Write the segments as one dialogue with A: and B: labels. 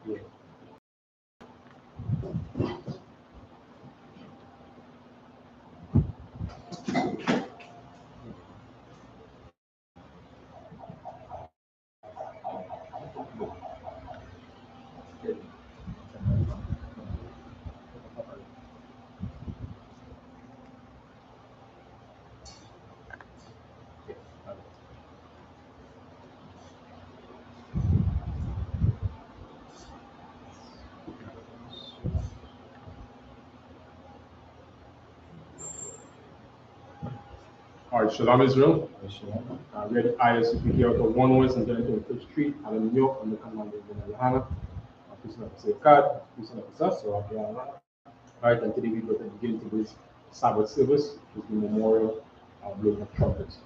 A: Yeah.
B: All right, Shalom Israel.
A: Shalom.
B: We are the I.S.U.P.K out of 1 West and 25th Street, New York, on the command of GEN.YAHANNA. Peace and say God, peace and us. All right, and today we're going to begin today's Sabbath service, which is the memorial blowing of trumpets.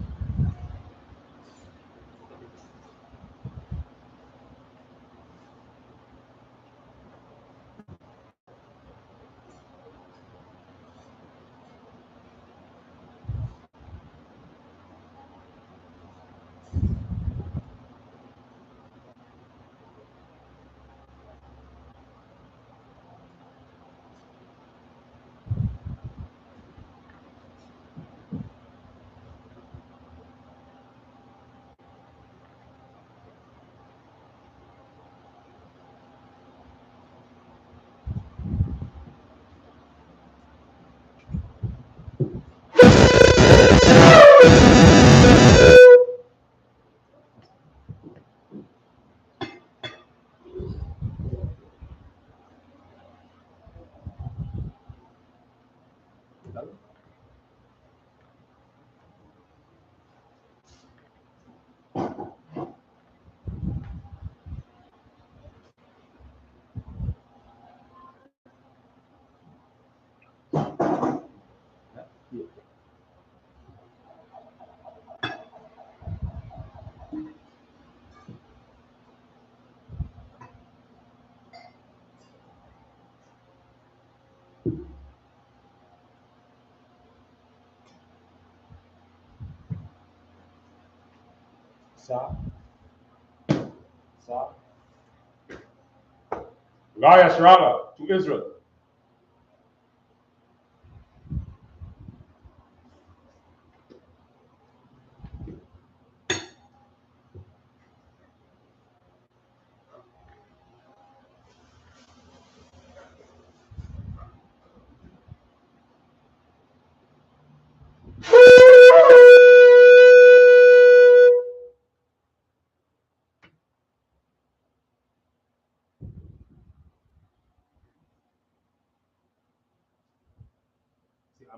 B: Yashrala to Israel.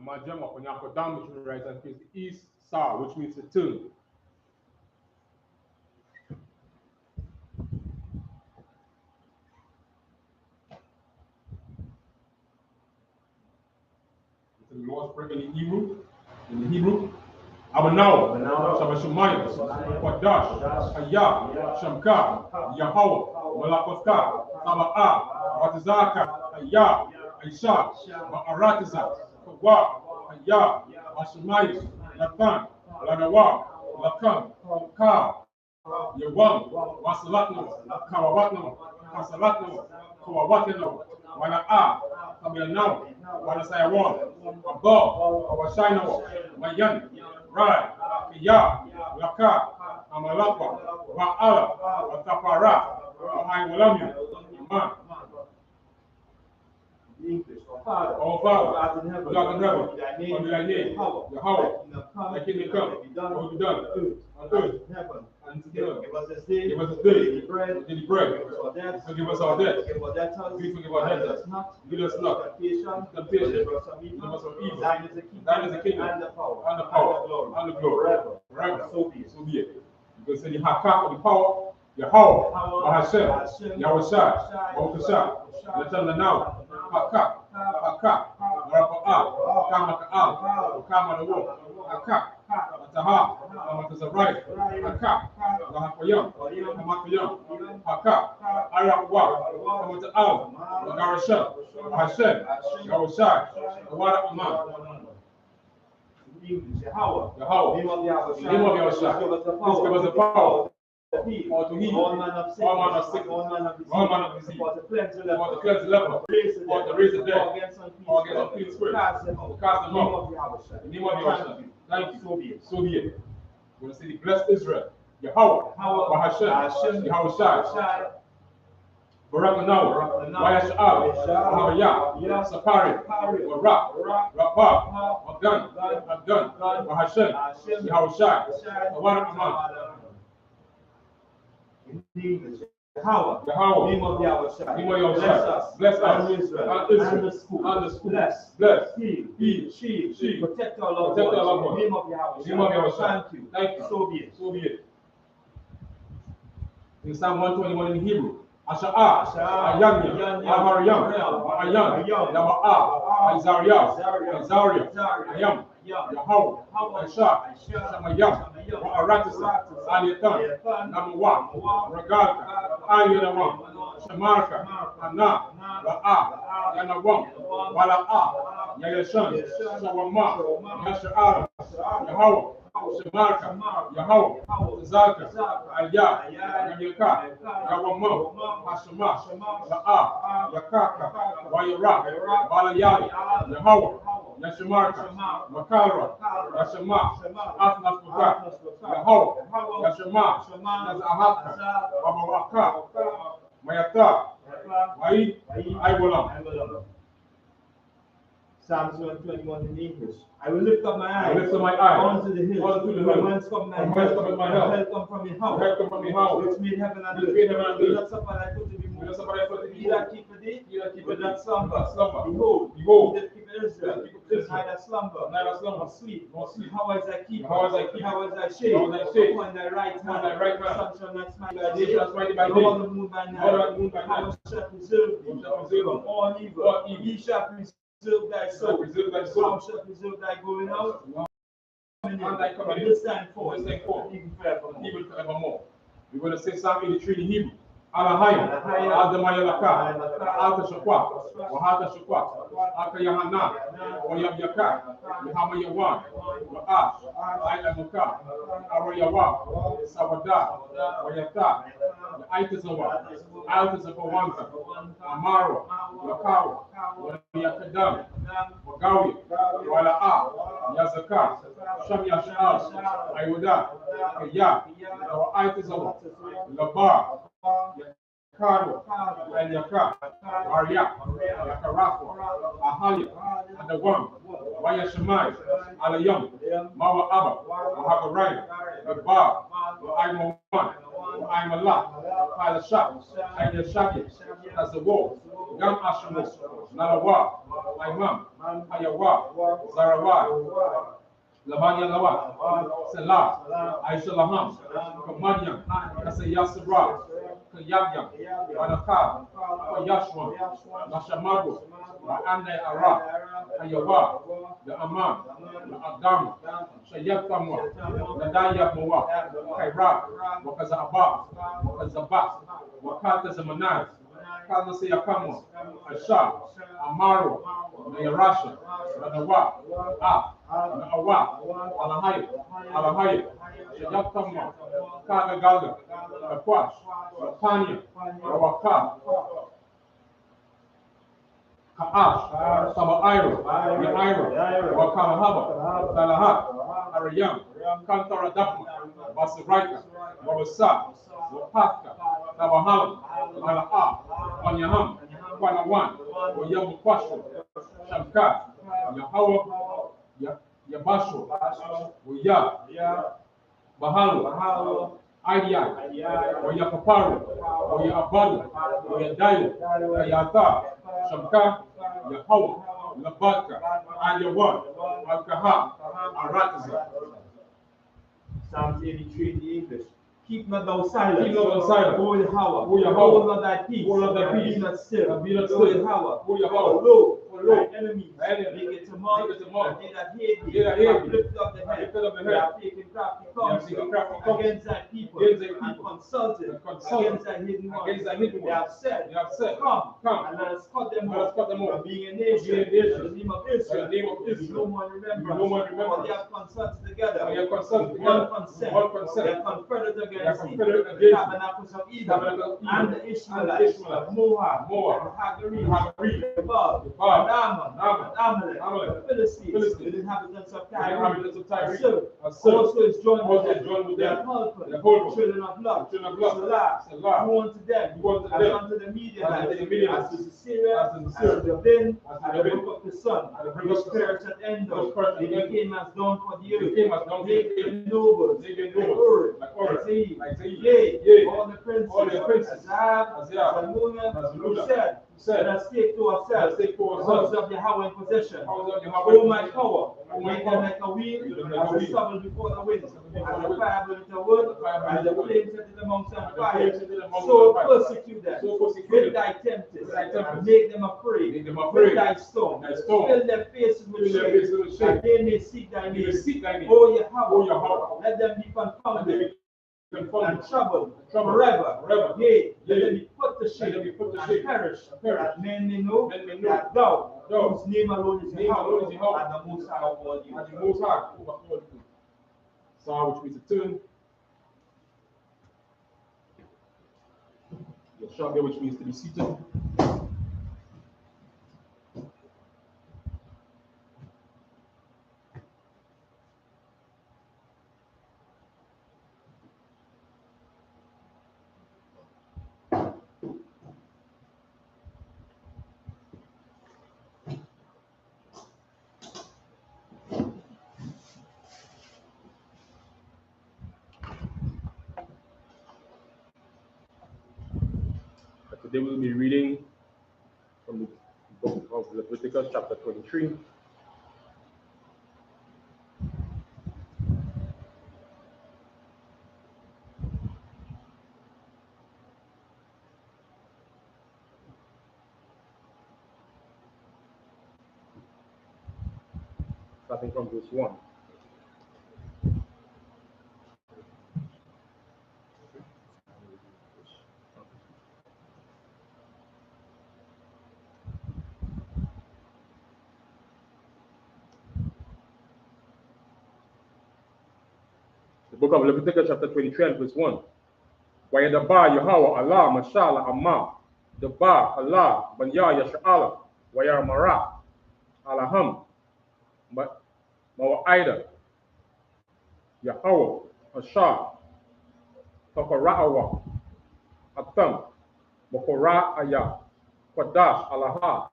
B: Amajama when you down between the right and face the east, star, which means to turn. The Lord's prayer in the Hebrew. Abanaw, Shabashumayim, Quadash, Hayah, Shamka, Yahweh, Malakotka, Saba'a, Ratizaka, Hayah, Isha, Ba'aratiza, Kawa, Hayah, Ashumayim, Latan, Lanawa, Lakan, Ka, Yawam, Wasalatno, Kawawatno, Kasalatno, Kawawatno, Wana'a, Kabianao, Wanasayawan, Abba, Awashino, Mayan, Rai, Iya, Laka, Amalapa, Wa'ala, Watapara, Wahaiwalami, Iman. Father, God in heaven, under thy name, Yahweh, thy kingdom come, will be done, on earth, heaven, and together. Give us this day, daily bread, forgive us our debts, we forgive our debtors, lead us not, temptation, deliver us from evil. Thine is the kingdom, and the power, and the glory, forever. So be it. Because in the Hakak of the power, Yahweh, Mahashem, Yahushai, Baruch let's tell them now. Hakak, Rapa'a, Kamaka'al, Kamadawo, Hakak, Ataha, Amatazarite, Hakak, Lahapayam, Hamakayam, Hakak, Ayakwa, Amata'al, Lagarashem, Hashem, Yahushai, Awada Aman. Yahweh, name of Yahushai, please give us the power. or to heal
A: all manner of
B: sickness,
A: all manner of disease,
B: all manner of disease,
A: for to cleanse the
B: or to
A: leper,
B: cleanse the leper, or to raise the dead,
A: or against
B: or against unclean spirits,
A: cast them out.
B: cast them
A: In the name
B: out.
A: of Yahweh.
B: In the name of Yahweh. Thank you.
A: So be it.
B: So be it. We're going to say, bless Israel. Yahweh, Bahashem, Yahweh Shai, Barak Nawa, Wayash'al, Wahawayah, Sakari, Warak, Rapah, Abdan, Bahashem, Yahweh Shai, Tawarak Aman.
A: Indeed, Yahweh, name of Yahweh, bless us, and Israel, and the school, bless, heal, shield, protect our loved ones, name of Yahweh, thank you, so be it.
B: In Psalm 121 in Hebrew, Asha'ah, Ayanya, Aharyam, Ayan, Yawa'ah, Azariah, Ayam, Yahweh, Aisha, Shamayam, Wa'aratisa, Aliyatan, Namawa, Ragalka, Ayunawam, Shamarka, Anna, Ra'a, Yanawam, Wala'a, Yayashan, Shawama, Yasha'ara, Yahweh, Shamarka, Yahweh, Zaka, Ayah, Yamilka, Yawamam, Hashama, La'a, Yakaka, Wayara, Balayali, Yahweh, Yashamarka, Makara, Yashama, Atnasbuka, Yahweh, Yashama, Nazahaka, Wabawaka, Mayata, Wai, Iwalam.
A: Psalms 121 in English. I will lift up my eyes
B: unto
A: the hills, from whence come my help. Help come from Yahweh, which made heaven and earth. Do not suffer thy foot to be moved. He that keepeth thee, will not slumber. Behold, he that keepeth Israel, neither slumber, nor sleep. How is thy keeper? How is thy shade? Upon thy right hand, the sun shall not smite by day, nor the moon by night. How shall preserve thee from all evil? He shall preserve thy soul. Thou shalt preserve thy going out, and from this time forth, even forevermore.
B: We're going to say Psalm 83 in Hebrew. Alahaya, Aldamayalaka, Alta Shakwa, Wahata Shakwa, Aka Yahanna, Wayabiyaka, Yahamayawan, Wa'ash, Ayamuka, Arayawa, Sawada, Wayata, Aitazawa, Altazawanza, Amaro, Wakawa, Wayakadam, Wagawi, Wala'a, Yazaka, Shamyashal, Ayuda, Kaya, Aitazawa, Labar, Yakaro, and Yaka, Arya, Yakarafa, Ahalia, and the one, Wayashamai, Alayam, Mawa Abba, Wahagaraya, Nagbar, I'm one, I'm a lot, Pilashak, and Yashabi, as the war, Gam Ashamo, Nalawa, Imam, Ayawa, Zarawa, Lamanya Lawa, Salah, Aishalaham, Kamanyam, Kasayasabra, Kayabyam, Wanaka, Yashwan, Nashamago, Ande Arab, Ayawa, the Amam, the Adam, Shayatamwa, the Daya Moa, Kaira, Wakazaba, Wakazaba, Wakata Zamanaz, Kalmasayakamo, Asha, Amaro, Nayarasha, Ranawa, Awa, Alahaya, Shayatamwa, Kagagalga, Akwash, Tanya, Rawaka, Ka'ash, Sabairo, Yairo, Wakalahaba, Talahat, Arayam, Kantara Dapma, Basiraika, Wabasa, Wapaka, Tabahalam, Mala'a, Wanyaham, Wanawan, Wayamukwashu, Shamkat, Yahawa, Yabashu, Waya, Bahalo, Ayah, Wayapaparu, Wayabadu, Wayadayo, Ayata, Shamka, Yahawa, Labaka, Ayawan, Alkaha, Aratiza.
A: Psalms 83 in the English. Keep not thou silent.
B: Keep not thou silent.
A: O Yahweh.
B: O Yahweh.
A: Hold not thy peace.
B: Hold not thy peace.
A: Be not still.
B: Be not
A: O
B: still.
A: Yahweh.
B: O Yahweh.
A: Lo, enemies. Make it to mark. They that hate thee. Have lifted up the head. They have taken crafty counsel against thy people. And consulted against thy hidden ones. They have said, come, and let us cut them off. From being a nation, the name of Israel, no more remembrance. For they have consulted together, one consent. They have conferred against thee, the tabernacles of Edom, and the Ishmaelites, of Moab, the Hagarenes, the Baal, and Ammon, and Amalek, the Philistines, the inhabitants of Tyre, also is joined with them. They are helpers, children of Lot, Salah, who unto them, as unto the Midianites, as to the Syria, as to the Bin, as the book of the sun, which perished at Endor. They became as dawn for the earth. They became nobles, like Ur, yea, all the princes, Azab, Zalmunna, who said, let us take to ourselves the house of Yahweh in possession. O my power, make them like a wheel, as the stubble before the wind, as the fire burning the wood, and the flames set the mountain on fire. So persecute them with thy tempest, and make them afraid with thy storm. Fill their faces with shame, that they may seek thy name. O Yahweh, let them be confounded and troubled forever. Yea, let them be put to shame and perish, that men may know that thou, whose name alone is Yahweh, and the Most High of all you.
B: Psalm which means to turn. Yashabia, which means to be seated. Today we'll be reading from the book of Leviticus, chapter 23. Starting from verse 1. Book of Leviticus chapter 23 and verse 1. Wayadaba Yahweh Allah Mashallah Amma Daba Allah Banya Yasha'ala Wayarmara Alaham Mawa'ida Yahweh Ashar Tafara'awa Atam Makora'aya Qadash Alaha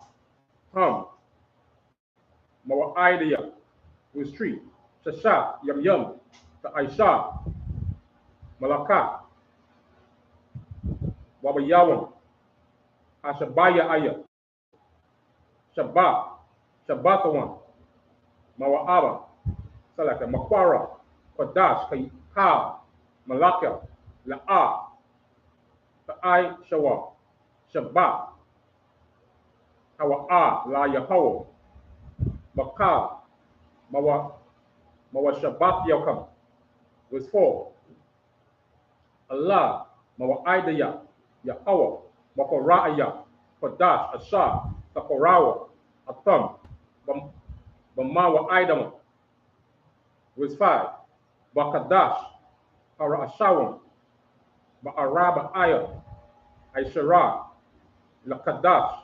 B: Ham Mawa'ida was 3 Shasha Yam to Aisha, Malaka, Wabayawam, Ashabaya Aya, Shabbatawan, Mawa'aba, Salaka, Makwara, Kodash, Ka, Malaka, La'a, Ta'ai Shawa, Shabbat, Hawa'a, La Yahweh, Makal, Mawa Shabbat Yakam. Verse 4. Allah, Mawa'idaya, Yahweh, Makora'aya, Kodash, Ashar, Takorawa, Atam, Bamawa'idam. Verse 5. Bakadash, Harashawam, Ba'araba Aya, Aishara, Lakadash,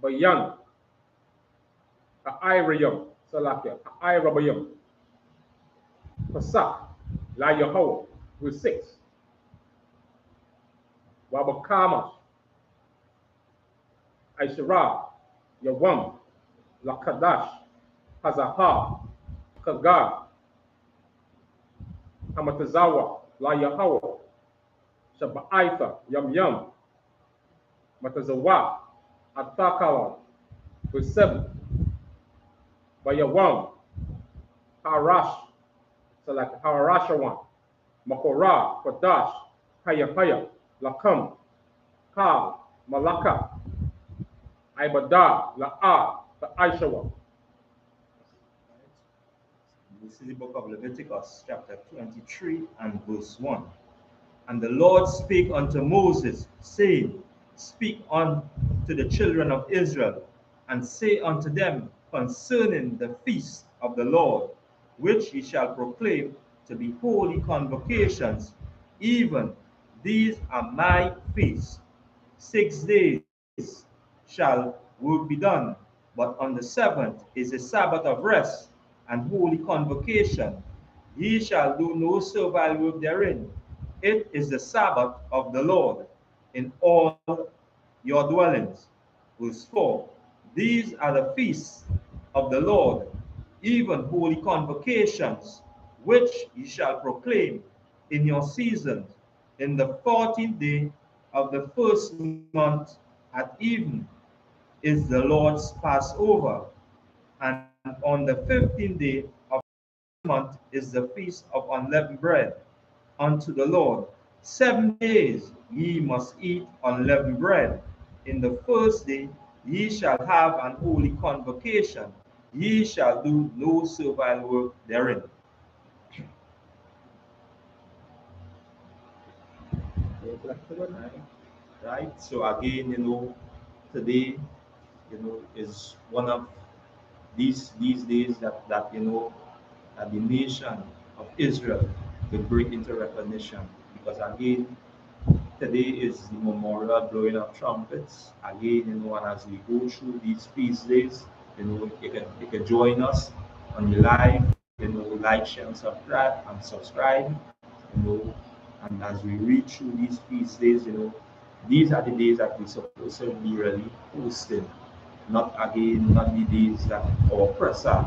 B: Bayan, Ha'irayam, Salakia, Ha'irabayam. Pasak, La Yahweh, verse 6. Wabakama, Aishara, Yawam, Lakadash, Hazaha, Kagar, Hamatazawa, La Yahweh, Shaba'aitha, Yam, Matazawa, Atakala, verse 7. Bayawam, Harash, Salak Harashawan, Makora, Kodash, Hayapaya, Lakam, Kal, Malaka,
C: Ibadah, La'ah, the I.S.U.P.K.
B: This is the book of Leviticus, chapter 23 and verse 1. And the Lord spake unto Moses, saying, Speak unto the children of Israel, and say unto them concerning the feast of the Lord, which ye shall proclaim to be holy convocations, even these are my feasts. 6 days shall work be done, but on the seventh is a Sabbath of rest and holy convocation. Ye shall do no servile work therein. It is the Sabbath of the Lord in all your dwellings. Verse 4. These are the feasts of the Lord, even holy convocations, which ye shall proclaim in your seasons. In the 14th day of the first month at even is the Lord's Passover, and on the 15th day of the month is the feast of unleavened bread unto the Lord. 7 days ye must eat unleavened bread. In the first day ye shall have an holy convocation. Ye shall do no servile work therein. Right? So again, today, is one of these days that that the nation of Israel will break into recognition, because again, today is the memorial blowing of trumpets. Again, and as we go through these feast days, you can join us on the live, like, share, and subscribe, and as we read through these feast days, these are the days that we're supposed to be really hosting, not the days that our oppressor,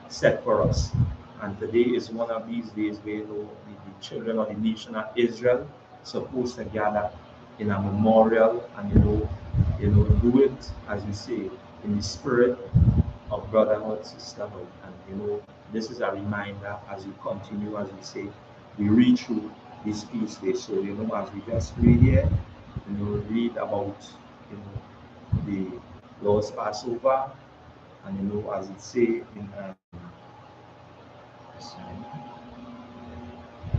B: set for us. And today is one of these days where the children of the nation of Israel supposed to gather in a memorial and do it, as we say, in the spirit of brotherhood, sisterhood. And this is a reminder as we continue, as we say, we read through this feast day. So as we just read here, read about the Lord's Passover, and as it say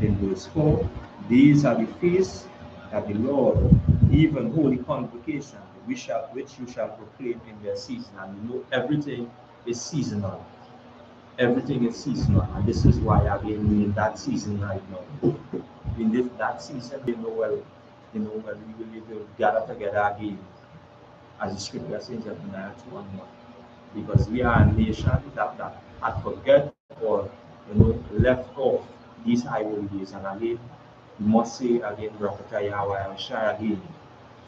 B: in verse 4, these are the feasts that the Lord, even holy convocation, which you shall proclaim in their season. And everything is seasonal. Everything is seasonal, and this is why again we're in that season right now. In that season, when we will gather together again, as the scripture says that in Acts 1, because we are a nation that had forget or left off these high holy days. And again, we must say again, Rakata Yahweh, I will share again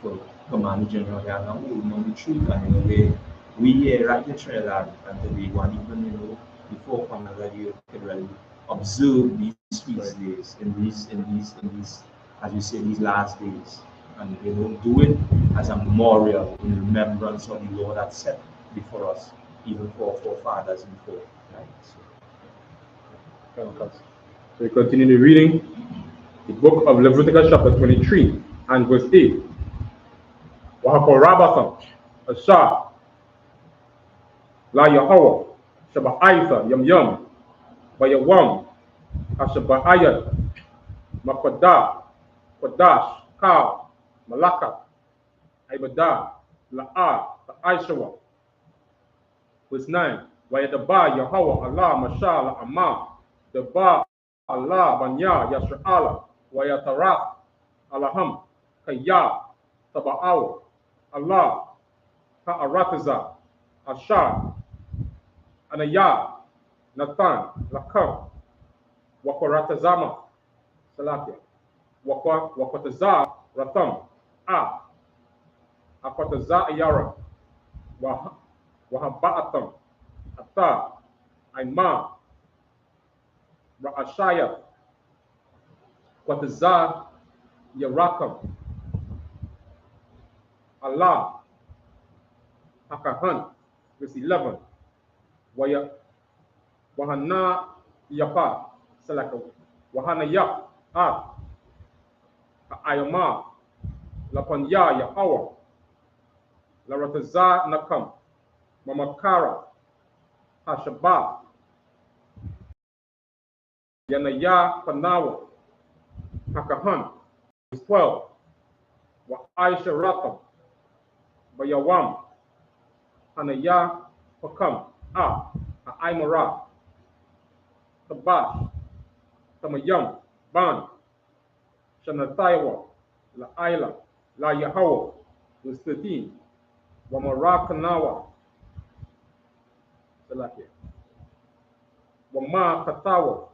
B: for Command GEN.YAHANNA, who know the truth, and we here right the trailer, and today one even before coming that you can really observe these feast days in these as we say, these last days, and do it as a memorial in remembrance of the Lord that set before us, even for our forefathers before. Right?
C: So we continue the reading, the book of Leviticus chapter 23 and verse 8. Wahakorabatham, Asha, La Yahweh, Shaba'aitha, Yum, Bayawam, Ashaba'ayat, Makodah, Kodash, Ka, Malaka, Ibadah, La'ah, the I.S.U.P.K. Verse 9. Wayadaba Yahweh Allah Mashallah Amma, the Ba Allah Banya Yashra'ala, Wayatarak Alaham, Kaya, Taba'aw, Allah, Ka'aratiza, Ashar, Anaya, Nathan, Lakam, Wakoratazama, Salakia, Wakotaza, Ratham, Akotaza Ayara, Wahaba'atam, Ata, Aima, Ra'ashaya, Kwataza, Yarakam, Allah, Hakahan, verse 11, Wahanna Yapa, Salaka, Wahana Yap, Ayama, Lapanya Yahawa, Larataza Nakam, Mamakara, Hashabah, Yanaya Panawa, Hakahan, 12, Wa Aisha Rakam, Bayawam, Hanaya Pakam, Aimara, Tabash, Tamayam, Ban, Shanataiwa, La Aila, La Yahawa, was 13, Wamarakanawa, Salakia, Wama Katawa,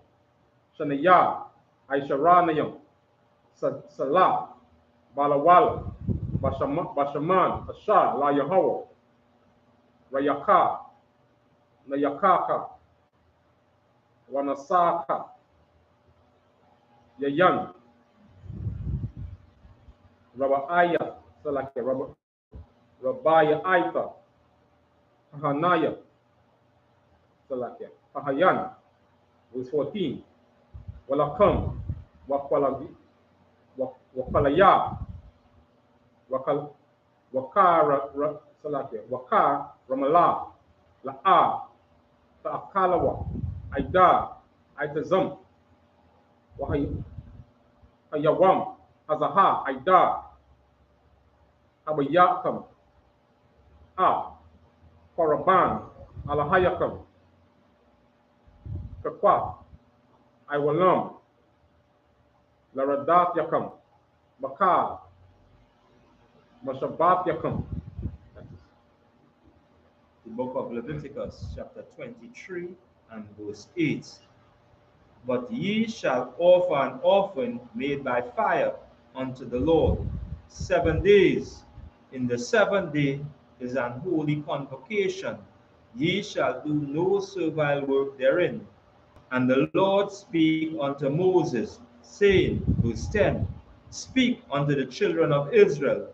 C: Shanaya, Aisharanayam, Salah, Balawala, Bashaman, Ashar, La Yahawa, Rayaka, Nayakaka, Wanasaka, Yayan, Rabaya, Salakia, Rabaya Aita, Hanaya, Salakia, Hahayan, was 14, Walakam, Wakalaya, Wakar, Ramala, La'a, Ta'akalawa, Aida, Aitazam, Hayawam, Hazaha, Aida, Abayakam, Koraban, Alahayakam, Kakwa, Iwalam, Laradat Yakam, Bakar, Mashabat Yakam.
B: The book of Leviticus, chapter 23 and verse 8. But ye shall offer an offering made by fire unto the Lord 7 days. In the 7th day is an holy convocation. Ye shall do no servile work therein. And the Lord spake unto Moses, saying, verse 10, Speak unto the children of Israel,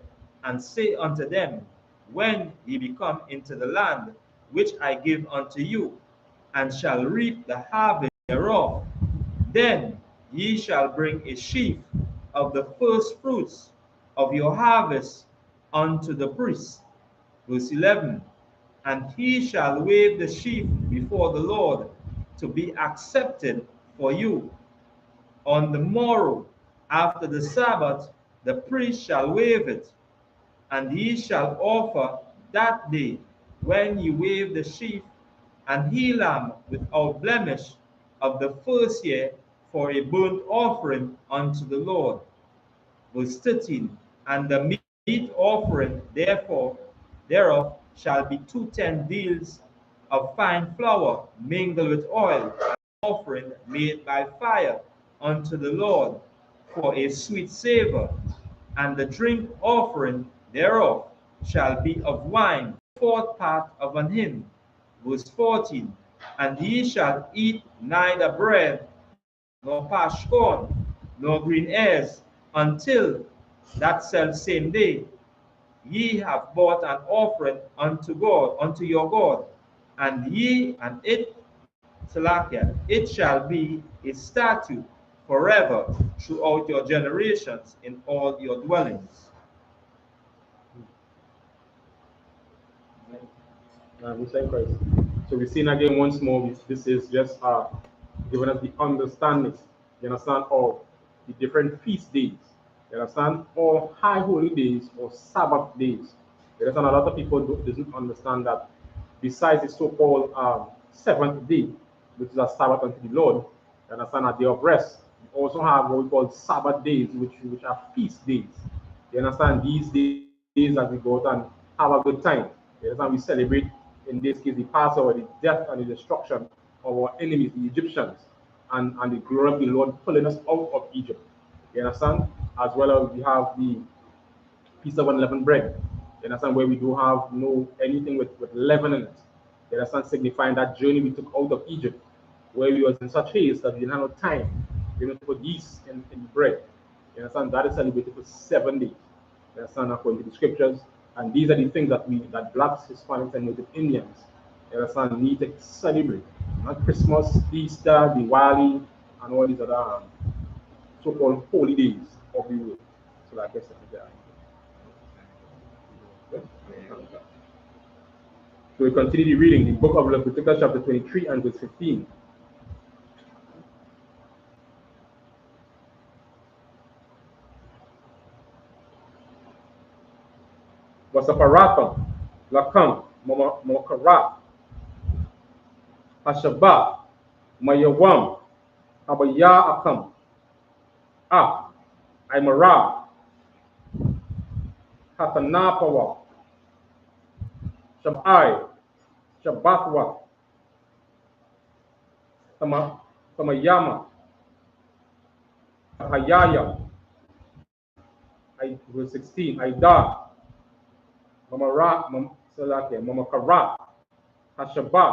B: and say unto them, When ye be come into the land which I give unto you, and shall reap the harvest thereof, then ye shall bring a sheaf of the first fruits of your harvest unto the priest. Verse 11, And he shall wave the sheaf before the Lord to be accepted for you. On the morrow, after the Sabbath, the priest shall wave it, and ye shall offer that day, when ye wave the sheaf, an he-lamb without blemish of the first year for a burnt offering unto the Lord. Verse 13, And the meat offering thereof shall be 2 deals of fine flour mingled with oil, an offering made by fire unto the Lord for a sweet savor. And the drink offering thereof shall be of wine, 4th part of an hin. Verse 14, And ye shall eat neither bread, nor parched corn, nor green ears, until that same day ye have brought an offering unto God, unto your God, and it shall be a statute forever throughout your generations in all your dwellings.
C: We thank Christ. So we've seen again once more, this is just giving us the understanding, you understand, of the different feast days, you understand, or high holy days or Sabbath days. You understand, a lot of people doesn't understand that besides the so-called 7th day, which is a Sabbath unto the Lord, you understand, a day of rest, we also have what we call Sabbath days, which are feast days. You understand, these days that we go out and have a good time. You understand, we celebrate, in this case, the Passover, the death and the destruction of our enemies, the Egyptians, and the glory of the Lord pulling us out of Egypt. You understand? As well as we have the Feast of Unleavened Bread. You understand? Where we do have anything with leaven in it. You understand? Signifying that journey we took out of Egypt, where we was in such haste that we didn't have no time even to put yeast in the bread. You understand? That is celebrated for 7 days. You understand? According to the scriptures. And these are the things that blacks, Hispanics, and Native Indians, you understand, need to celebrate. Not Christmas, Easter, Diwali, and all these other so-called holy days of the world. So like I said, So we continue reading the book of Leviticus chapter 23 and verse 15. Wasaparata, Lakam, Mokara, Hashabah, Mayawam, Abaya Akam, Imara, Hatanapawa, Shabai, Shabatwa, Tamayama, Hayaya, verse 16, Aida, Mamakara, Hashabah,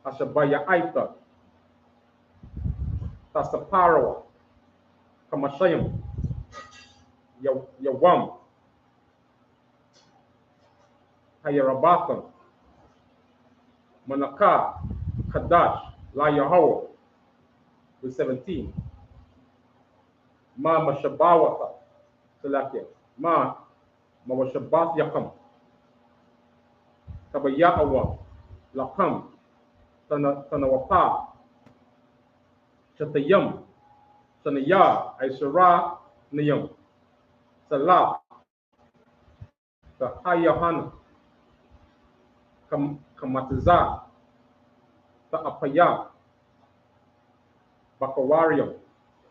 C: Hashabaya Aita, Tasaparawa, Kamashayam, Yawam, Hayarabatam, Manaka, Kadash, La Yahweh, verse 17. Ma Mashabawata, Salakia, Ma Mawashabat Yakam, Tabayawa, Lakam, Tanawapa, Shatayam, Sanaya, Aishara, Nayam, Salah, GEN.YAHANNA, Kamatiza, Apaya, Bakawarium,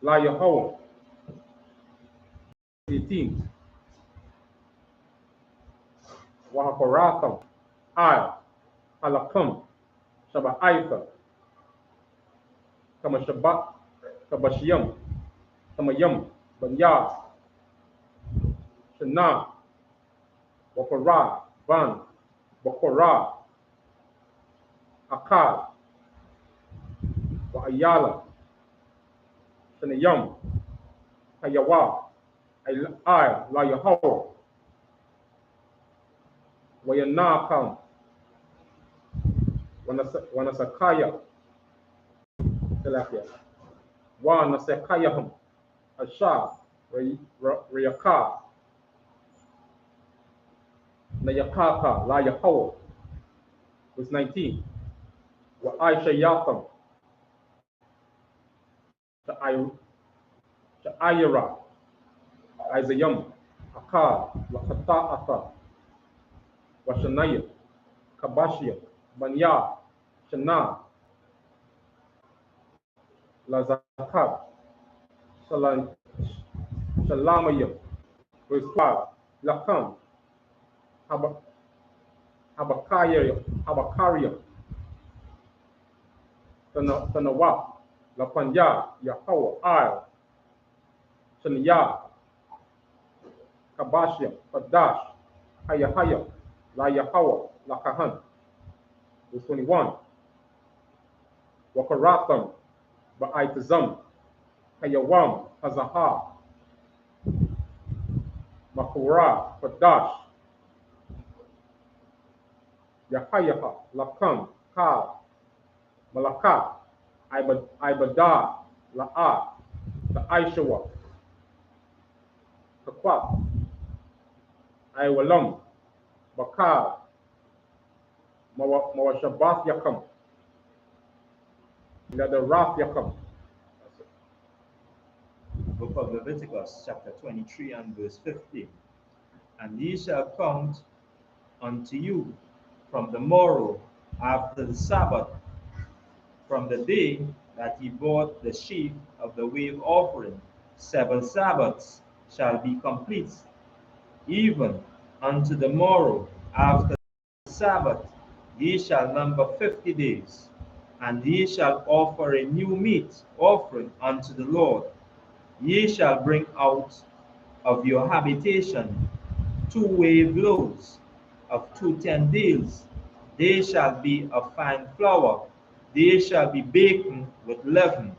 C: La Yahweh, 18. Wahaparatham, Halakam, Shaba'aita, Kamashabat, Kabashiyam, Tamayam, Banya, Shana, Wapara, Ban, Bakora, Akad, Wa'ayala, Shanayam, Hayawa, La Yahweh, Wayanakam, Wanasakaya, Telapia, Wanasekayaham, Asha, Rayaka, Nayakaka, La Yahweh, verse 19. Wa Aisha Yatham, Ayara, Isayam, Akad, Wakata, Washanaya, Kabashia, Banya, Shana, Lazakat, Shalamayam, verse 12, Lakam, Habakariam, Tanawap, Lapanya, Yahweh, Al, Shania, Kabashia, Padash, Hayahaya, La Yahweh, Lakahan, verse 21, Wakaratham, Ba'aitazam, Hayawam, Hazaha, Makura, Padash, Yahayaha, Lakam, Ka, Malaka, Ibada, La'a, the Aishawa, Kakwat, Iwalam, Bakar, Mawashabath Yakam, Nadarath Yakam.
B: Book of Leviticus, chapter 23 and verse 15. And ye shall count unto you from the morrow after the Sabbath, from the day that ye bought the sheaf of the wave offering, 7 Sabbaths shall be complete, even unto the morrow after the Sabbath ye shall number 50 days, and ye shall offer a new meat offering unto the Lord. Ye shall bring out of your habitation 2 wave loaves of 2 tendeals. They shall be of fine flour. They shall be baken with leaven.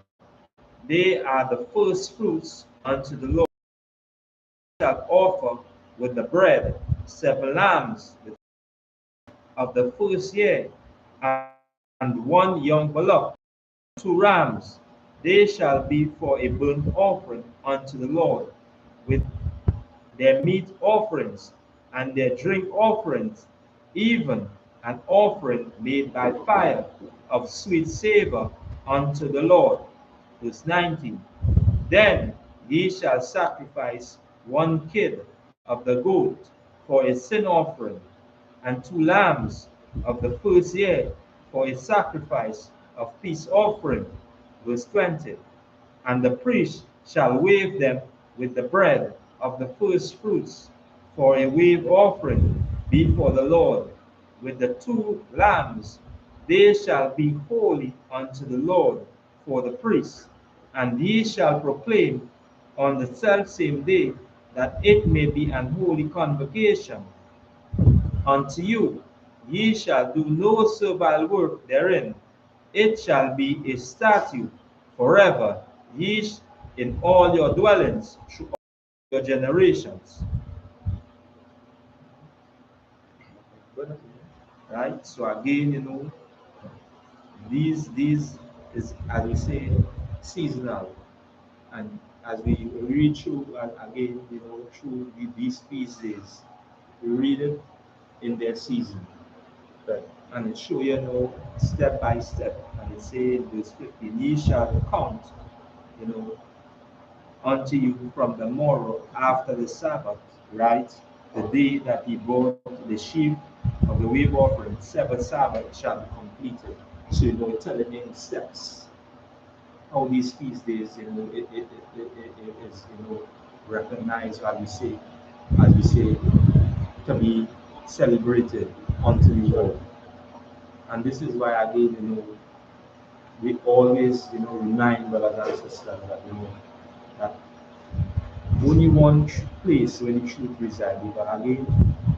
B: They are the first fruits unto the Lord. Ye shall offer with the bread 7 lambs of the first year, and 1 young bullock, 2 rams. They shall be for a burnt offering unto the Lord, with their meat offerings. and their drink offerings, even an offering made by fire of sweet savor unto the Lord. Verse 19. Then ye shall sacrifice one kid of the goat for a sin offering, and 2 lambs of the first year for a sacrifice of peace offering. Verse 20. And the priest shall wave them with the bread of the first fruits for a wave offering before the Lord. With the 2 lambs they shall be holy unto the Lord for the priest. And ye shall proclaim on the selfsame day that it may be an holy convocation unto you. Ye shall do no servile work therein. It shall be a statute forever, in all your dwellings through all your generations. Right? So again, these is, as we say, seasonal. And as we read through, again, through these feast days, we read it in their season. Right. And it shows step by step. And it says in verse 15, ye shall count, unto you from the morrow after the Sabbath, right? The day that he brought the sheep of the wave offering, 7 Sabbath shall be completed. So it's telling me in steps how these feast days, it is recognized, as we say, to be celebrated unto the Lord. And this is why again, we always remind brothers and sisters that that only one place where the truth resides. But again,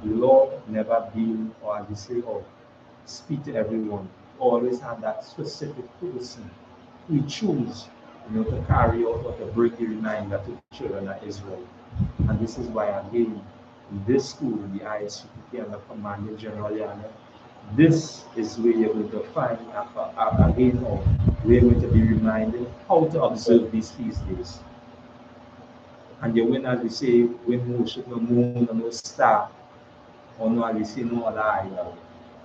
B: the Lord never build, or as we say, or speak to everyone. Always have that specific person we choose, to carry out or to bring the reminder to the children of Israel. And this is why again, in this school, the I.S.U.P.K and the Commander GEN.YAHANNA, this is where you're going to find again, or we're going to be reminded how to observe these feast days. And you win, as we say, when worship no moon, no star, or no, as we say, no other idol.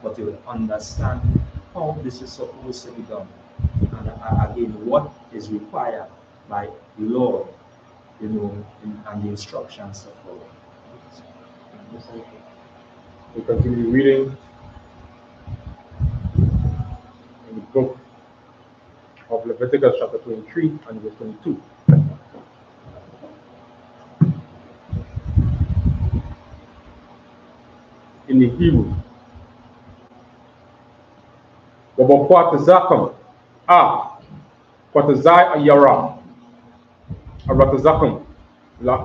B: But you will understand how this is supposed to be done. And again, what is required by the Lord, and the instructions to follow.
C: We continue reading in the book of Leviticus chapter 23 and verse 22. In the Hebrew, Wabapwat Zakam, Kwatazai Ayara, Aratazakam, La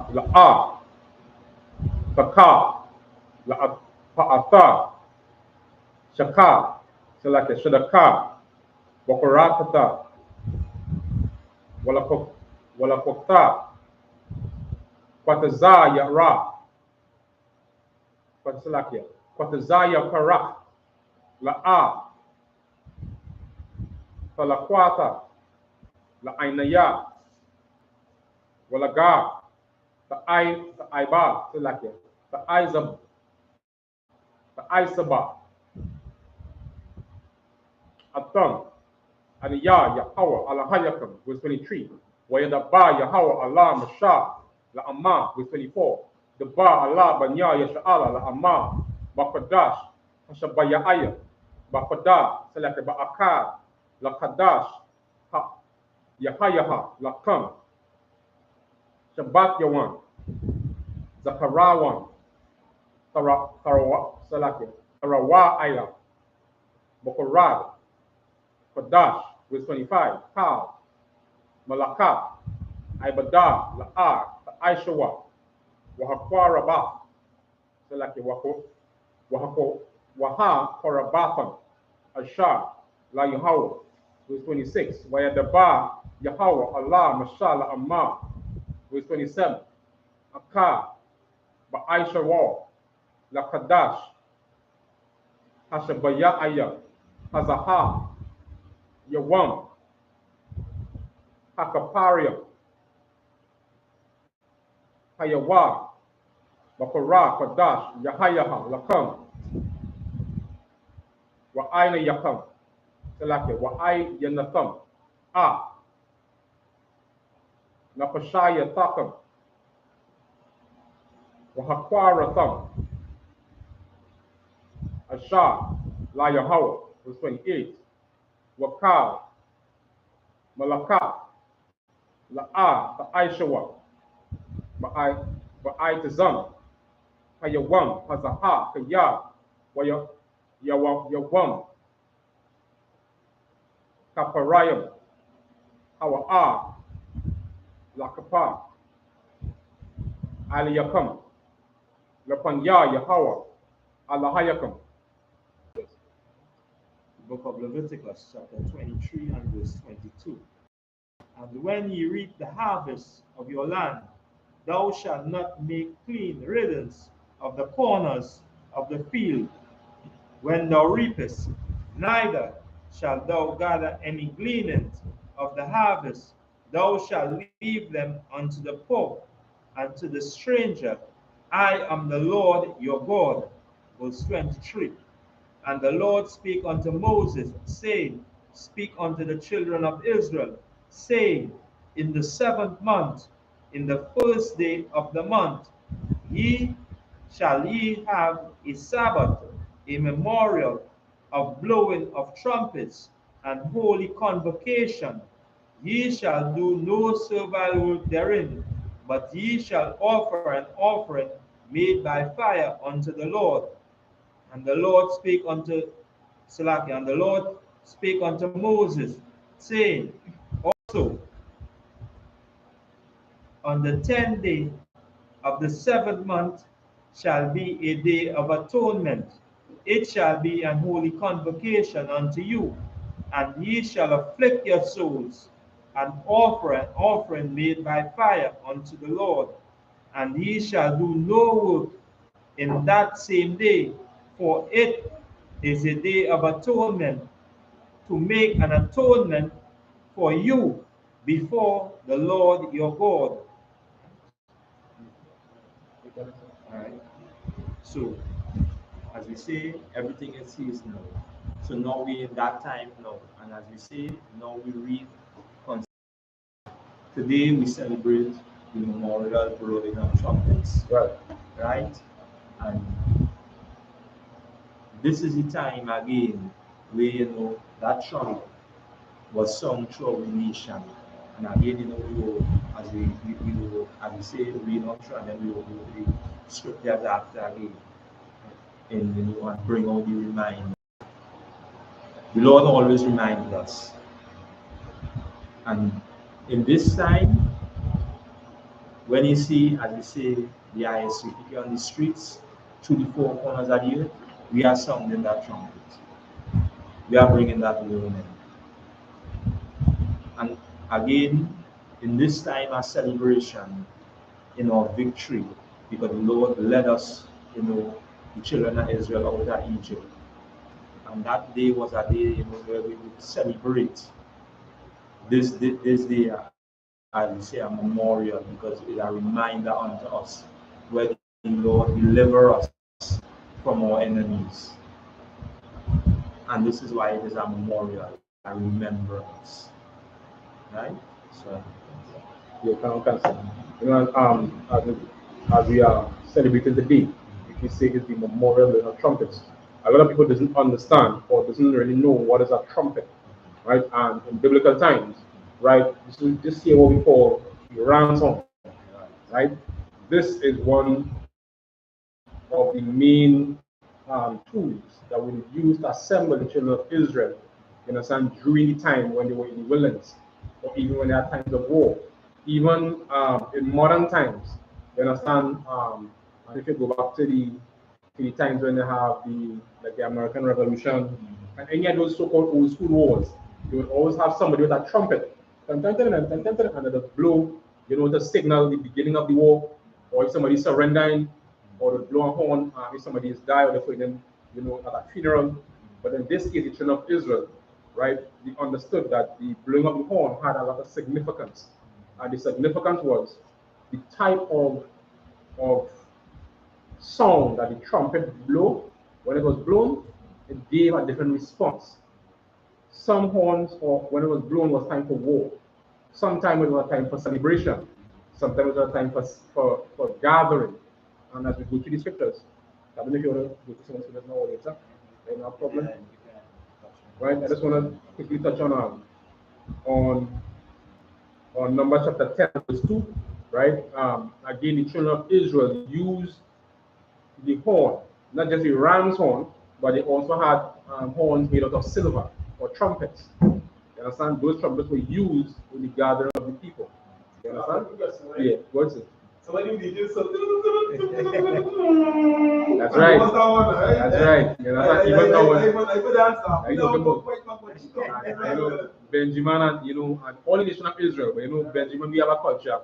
C: Taka, La Paata, Shaka, Selaka Shadaka, Wakorakata, Walakokta, Kwatazaya Ra, Kwatsalakia, Kwatazaya Parak, La Talakwata, La Ainaya, Walaga, the Iba, Selaka, the Isaba, Atam, and Yahweh, Alahayakam, verse 23. Wayadaba, Yahweh, Allah, Mashah, La Amma, verse 24. The Ba, Allah, Banya, Yasha'ala, La Amma, Bakadash, Hashabayaya, Bakada, Selaka, Ba'akad, La Kadash, Yahayaha, La Kam, Shabbat Yawan, Zakarawan, Tarawa Ayla, Bokorad, Kadash, verse 25, Kal, Malaka, Ibada, La'ar, Aishawa, Wahakwaraba, Selaki Wahako, Waha, Korabathan, Ashar, La Yahweh, verse 26, Wayadaba, Yahweh, Allah, Mashallah, Amma, verse 27, Akar, Ba'aishawa, La Kadash, Hashabaya Aya, Hazaha, Yawam, Hakaparia, Hayawa, Bakara, Kadash, Yahayaha, Lakam, Wa'aina Yakam, Selake, Wa'ai Yanakam, Napashaya Takam, Wahakwara Thum, Asha, La Yahweh, verse 28, Wakal, Malaka, La'a, Ta'aishawa, Ba'ai Tazam, Hayawam, Hazaha, Kaya, Yawam, Kaparayam, Hawa'a, Lakapa, Aliyakam, Lapanya, Yahawa, Alahayakam.
B: Book of Leviticus, chapter 23 and verse 22. And when ye reap the harvest of your land, thou shalt not make clean riddance of the corners of the field when thou reapest, neither shalt thou gather any gleanings of the harvest. Thou shalt leave them unto the poor and to the stranger. I am the Lord your God. Verse 23. And the Lord spake unto Moses, saying, Speak unto the children of Israel, saying, In the 7th month, in the 1st day of the month, ye shall ye have a Sabbath, a memorial of blowing of trumpets and holy convocation. Ye shall do no servile work therein, but ye shall offer an offering made by fire unto the Lord. And the Lord spake unto Salaki, and the Lord spake unto Moses, saying, Also on the 10th day of the 7th month shall be a day of atonement. It shall be an holy convocation unto you, and ye shall afflict your souls, and offer an offering made by fire unto the Lord. And ye shall do no work in that same day, for it is a day of atonement, to make an atonement for you before the Lord your God. Alright. So, as we say, everything is seasonal. So now we in that time now. And as we say, now we read. Today we celebrate the memorial blowing of trumpets.
C: Right.
B: Right? And this is the time again where that trumpet was sung throughout the nation. And again, we will, as we say, read on through, and then we will go to the scriptures after again. And and bring out the reminder. The Lord always reminds us. And in this time, when you see, as we say, the I.S.U.P.K on the streets, through the four corners of the earth, we are sounding that trumpet. We are bringing that warning. And again, in this time of celebration, victory, because the Lord led us, the children of Israel out of Egypt. And that day was a day, where we would celebrate this day, as we say, a memorial, because it's a reminder unto us where the Lord deliver us from our enemies. And this is why it is a memorial, a remembrance. Right? So
C: You can as we are celebrating the day, if you say it's the memorial of trumpets, a lot of people doesn't understand or doesn't really know what is a trumpet, right? And in biblical times, right, this here what we call the ransom, right? This is one of the main tools that we used to assemble the children of Israel, you understand, during the time when they were in the wilderness, or even when they had times of war. Even in modern times, you understand, and if you go back to the times when they have the American Revolution, and any of those so-called old school wars, you would always have somebody with a trumpet, and they would blow, to signal the beginning of the war, or if somebody's surrendering, or the blow a horn if somebody is died, or they're putting them, at a funeral. But in this case, the children of Israel, right, they understood that the blowing of the horn had a lot of significance. And the significance was the type of sound that the trumpet blow, when it was blown, it gave a different response. Some horns, or when it was blown, was time for war. Sometimes it was a time for celebration. Sometimes it was a time for gathering. And as we go through the scriptures, I don't know if you want to go to some scriptures now or later. No problem. Right? I just want to quickly touch on Numbers chapter 10, verse 2. Right? Again, the children of Israel used the horn, not just the ram's horn, but they also had horns made out of silver, or trumpets. You understand? Those trumpets were used in the gathering of the people. You understand? Yeah, what's it?
A: So when you did this, so
C: that's right. That's right. You understand? Even now, Benjamin and and all the nation of Israel, but Benjamin, we have a culture.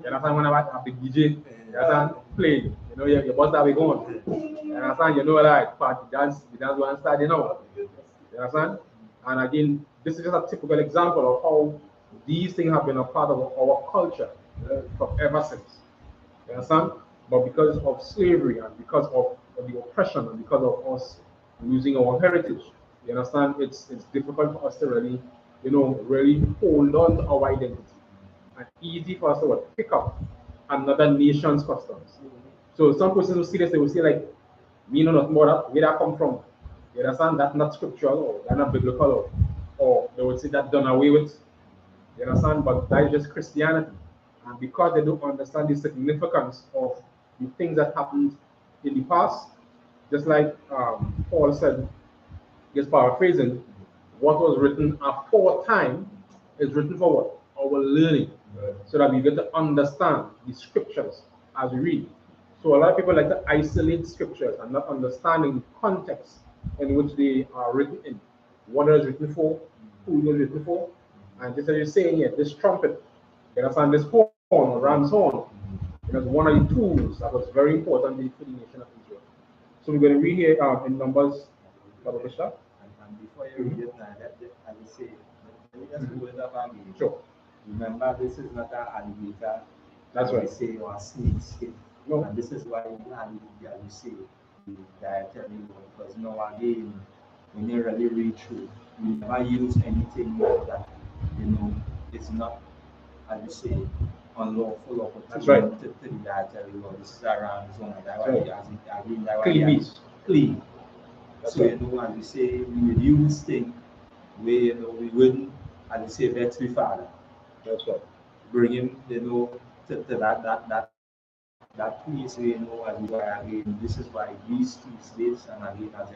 C: You understand? When I have the DJ, you understand? Playing. Your boss that we going. You understand? Like party dance, the dance one start, You understand? And again, this is just a typical example of how these things have been a part of our culture from ever since. You understand? But because of slavery and because of the oppression and because of us losing our heritage, you understand? It's difficult for us to really, really hold on to our identity. And easy for us to pick up another nation's customs. So some persons will see this, they will say like, me know nothing about that, where that come from. You understand? That's not scriptural or that's not biblical or they would say that done away with. You understand? But that is just Christianity. And because they don't understand the significance of the things that happened in the past, just like Paul said, just paraphrasing, what was written aforetime is written for what? Our learning. So that we get to understand the scriptures as we read. So a lot of people like to isolate scriptures and not understanding the context in which they are written in. What it is written for, who it is written for. And just as you're saying here, this trumpet, you understand, this horn or ram's horn, it was one of the tools that was very important for the nation of Israel. So we're going to read here in Numbers,
B: And before you read it, I will say, let me just go up again.
C: Sure.
B: Remember, this is not an alligator.
C: That's right.
B: Say or a snake skin.
C: No.
B: And this is why you say the dietary law, because now again, when you really read through, you never use anything that it's not, as you say, unlawful or
C: that's right.
B: to the dietary law. This is around zone that
C: right. Clean meat.
B: Clean.
C: That's
B: so
C: right.
B: As we say, we would use things where we wouldn't, as we say, vex with Father.
C: That's right.
B: Bring him, to that place where as we were again, this is why these feast days and again as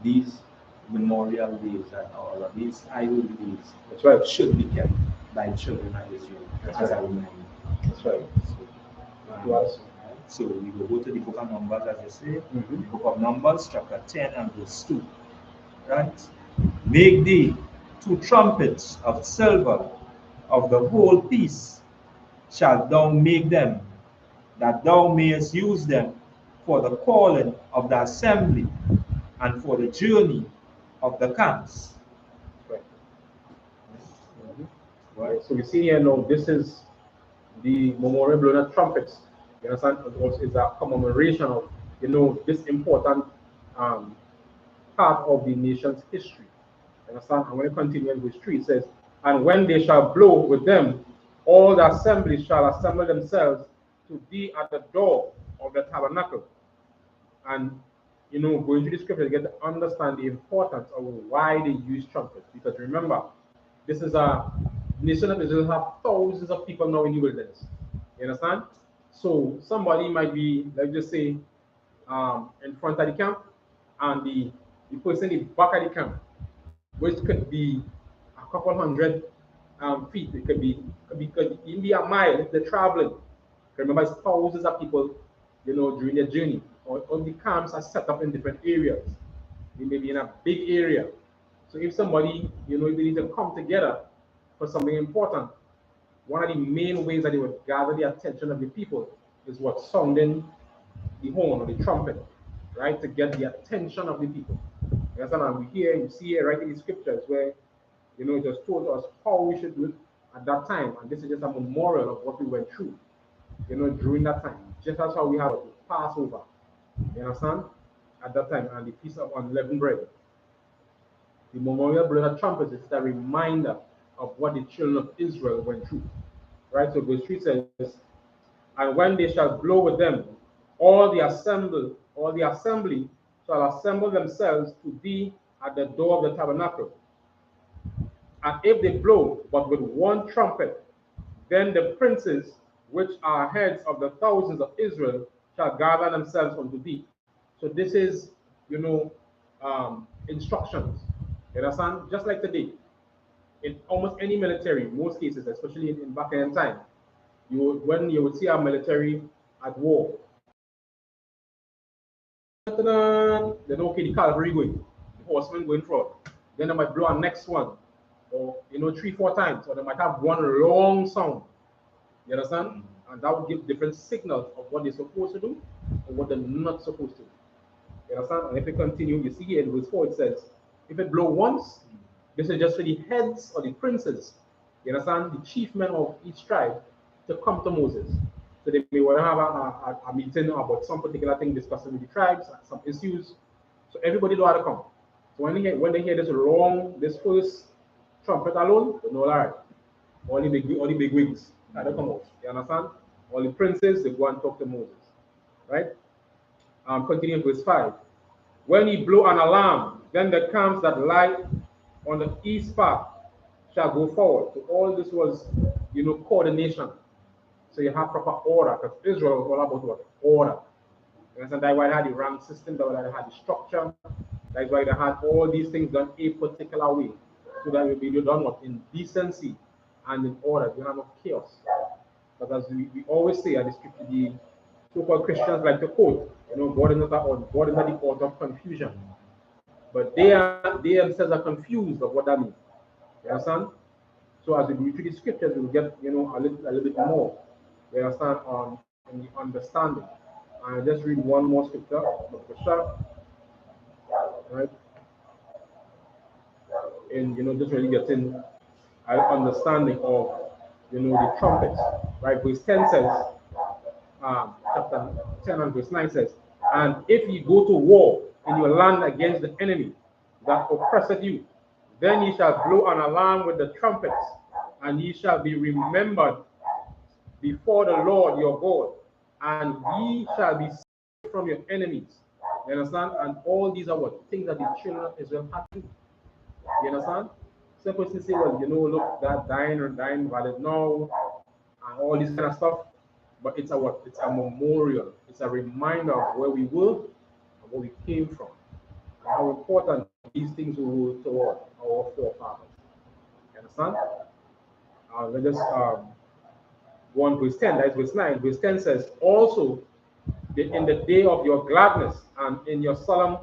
B: these memorial days and all of these idol days
C: that's right.
B: should be kept by children of Israel as a reminder.
C: That's right.
B: So we will go to the book of Numbers, as you say, the book of Numbers, chapter 10 and verse 2. Right? Make thee 2 trumpets of silver of the whole piece, shalt thou make them, that thou mayest use them for the calling of the assembly and for the journey of the camps.
C: Right. Right. So we see here now, this is the memorial blowing of trumpets. You understand? It also is a commemoration of, this important part of the nation's history. You understand? And when it continues in verse 3, it says, and when they shall blow with them, all the assemblies shall assemble themselves to be at the door of the tabernacle. And, going through the scripture, you get to understand the importance of why they use trumpets. Because remember, this is a nation that Israel have thousands of people now in the wilderness. You understand? So somebody might be, let's just say, in front of the camp, and the person in the back of the camp, which could be a couple hundred feet. It could even be a mile if they're traveling. Remember, it's thousands of people, during their journey. Or the camps are set up in different areas. They may be in a big area. So if somebody, if they need to come together for something important, one of the main ways that they would gather the attention of the people is what? Sounding the horn or the trumpet, right? To get the attention of the people. You understand? And you see here right in the scriptures where, it was told us how we should do it at that time. And this is just a memorial of what we went through, during that time. Just as how we have Passover. You understand? At that time, and the Feast of Unleavened Bread. The memorial blow of trumpets is a reminder of what the children of Israel went through. Right? So verse 3 says, and when they shall blow with them, all the assembly shall assemble themselves to be at the door of the tabernacle. And if they blow but with one trumpet, then the princes which are heads of the thousands of Israel shall gather themselves unto thee. So this is, instructions. You understand? Just like today, in almost any military, most cases, especially in back in time, when you would see our military at war, then okay, the cavalry going, the horsemen going forward. Then they might blow a next one, or 3-4 times, or they might have one long sound. You understand? And that would give different signals of what they're supposed to do and what they're not supposed to do. You understand? And if we continue, you see here in verse 4 it says, if it blow once, this is just for the heads or the princes, you understand, the chief men of each tribe, to come to Moses. So they may want to have a meeting about some particular thing discussing with the tribes, some issues. So everybody know how to come. So when they hear this first trumpet alone, they know, all right, all the big wigs had to come out. You understand? All the princes, they go and talk to Moses. Right? Continuing verse 5. When he blow an alarm, then the camps that lie on the east part shall go forward. So all this was, coordination. So you have proper order, because Israel was all about what? Order. And that's why they had the rank system, that's why they had the structure, that's why they had all these things done a particular way. So that it will be done what? In decency and in order. You have no chaos. But as we always say, and the so-called Christians like to quote, God is not the author of confusion. But they themselves are confused of what that means. You understand? So as we read through the scriptures, we will get a little bit more. You understand on the understanding. And just read one more scripture, right? And just really getting an understanding of the trumpets. Right? Verse 10 says, chapter 10 and verse 9 says, and if ye go to war in your land against the enemy that oppresseth you, then ye shall blow an alarm with the trumpets, and ye shall be remembered before the Lord your God, and ye shall be saved from your enemies. You understand? And all these are what? Things that the children of Israel had to do. You understand? Some person say, well, look, that dying valid now, and all this kind of stuff. But it's a what? It's a memorial. It's a reminder of where we were and where we came from, and how important these things were toward our forefathers. You understand? Let us go on verse 10. That is verse 9. Verse 10 says, also in the day of your gladness and in your solemn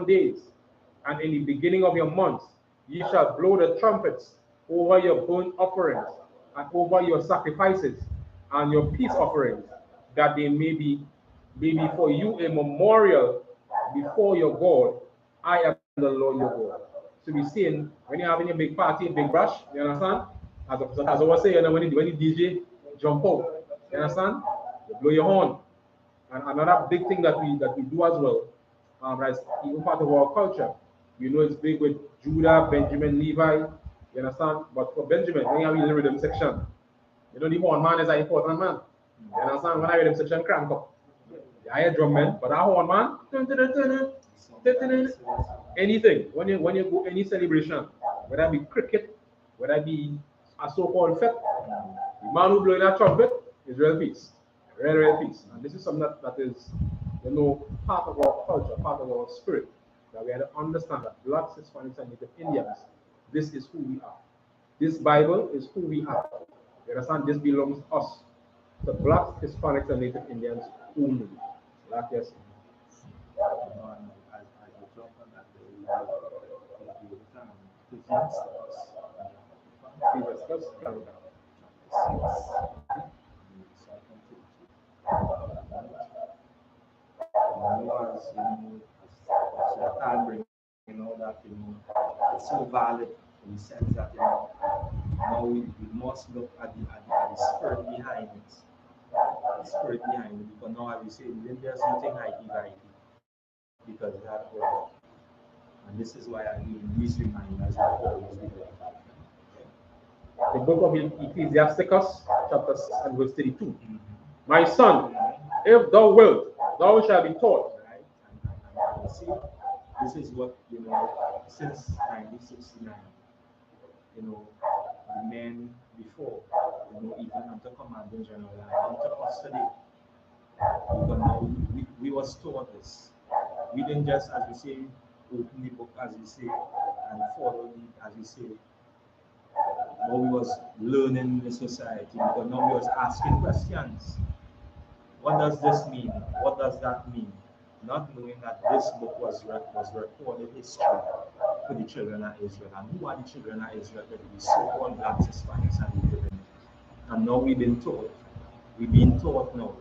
C: days and in the beginning of your months, ye shall blow the trumpets over your burnt offerings and over your sacrifices and your peace offerings, that they may be for you a memorial before your God. I am the Lord your God. So we're seeing when you're having a big party, a big rush, you understand? As I was saying, when the DJ jump out, you understand? You blow your horn. And another big thing that we do as well, as even part of our culture, it's big with Judah, Benjamin, Levi, you understand? But for Benjamin, when you have the rhythm section, the horn man is an important man. You understand? When I rhythm section crank up, I hear drum man, but that horn man, anything. When you go any celebration, whether it be cricket, whether it be a so-called fete, the man who blowing that trumpet is real peace. Real peace. And this is something that is, part of our culture, part of our spirit, that we have to understand that Blacks, Hispanics, and Native Indians, this is who we are. This Bible is who we are. You understand? This belongs to us. The Blacks, Hispanics, and Native Indians only. Like yes.
B: It's so valid in the sense that now we must look at the spirit behind it. spirit behind it, because now, as we say, there's nothing high because it had order. And this is why I mean these reminders are always be there.
C: The book of Ecclesiasticus, chapter 6 and verse 32. My son, if thou wilt, thou shalt be taught.
B: Right? And see, this is what, since 1969, the men before, even under commanding general and into us today, because now we was taught this. We didn't just, as we say, open the book, as we say, and follow it, as we say. Now we was learning the society, because now we was asking questions. What does this mean? What does that mean? Not knowing that this book was recorded history for the children of Israel. And who are the children of Israel? The so-called blacks, Hispanics, and the women. And now we've been taught now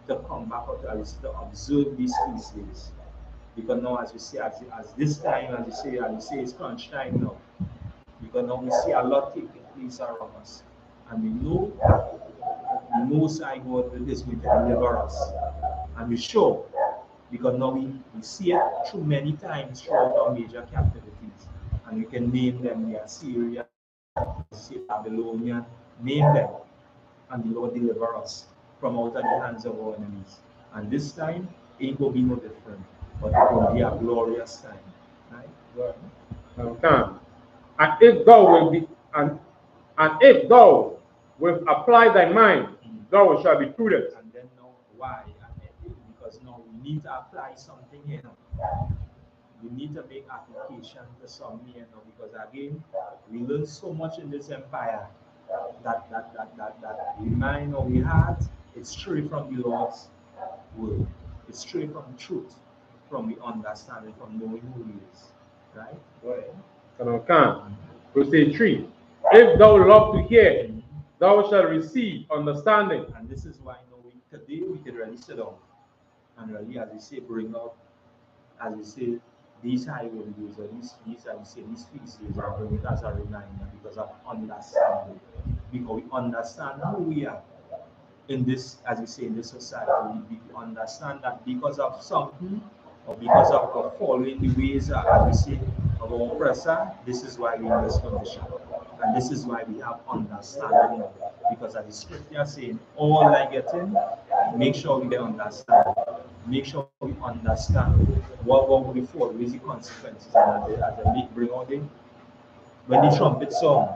B: to come back out to observe these species. Because now, as we say, as this time, as you say, it's crunch time now. Because now we see a lot taking place around us. And we know the Most High God is going to deliver us. And we're sure, because now we see it through many times throughout our major captivities. And we can name them, the Assyria, Babylonian, name them. And the Lord deliver us from out of the hands of our enemies. And this time ain't going to be no different, but it will be a glorious time. Right?
C: Okay. And if thou will be, and if thou wilt apply thy mind, thou shalt be prudent.
B: And then now, why? Because now we need to apply something here. We need to make application to something here now, because again, we learn so much in this empire that the mind of we had, it's straight from the Lord's word. It's straight from truth, from the understanding, from knowing who He is. Right?
C: Okay. Verse 3. If thou love to hear, thou shalt receive understanding.
B: And this is why today we can really sit down and really, as we say, bring out, as we say, these high values, or these species are bring it as a reminder because of understanding. Because we understand who we are in this, as we say, in this society. We understand that because of something, or because of following the ways, as we say, of our oppressor, this is why we're in this condition. And this is why we have understanding. Because as the scripture is saying, all I get in, make sure we get understand. Make sure we understand what will be for, what is the consequences. And as I bring out in, when the trumpet song,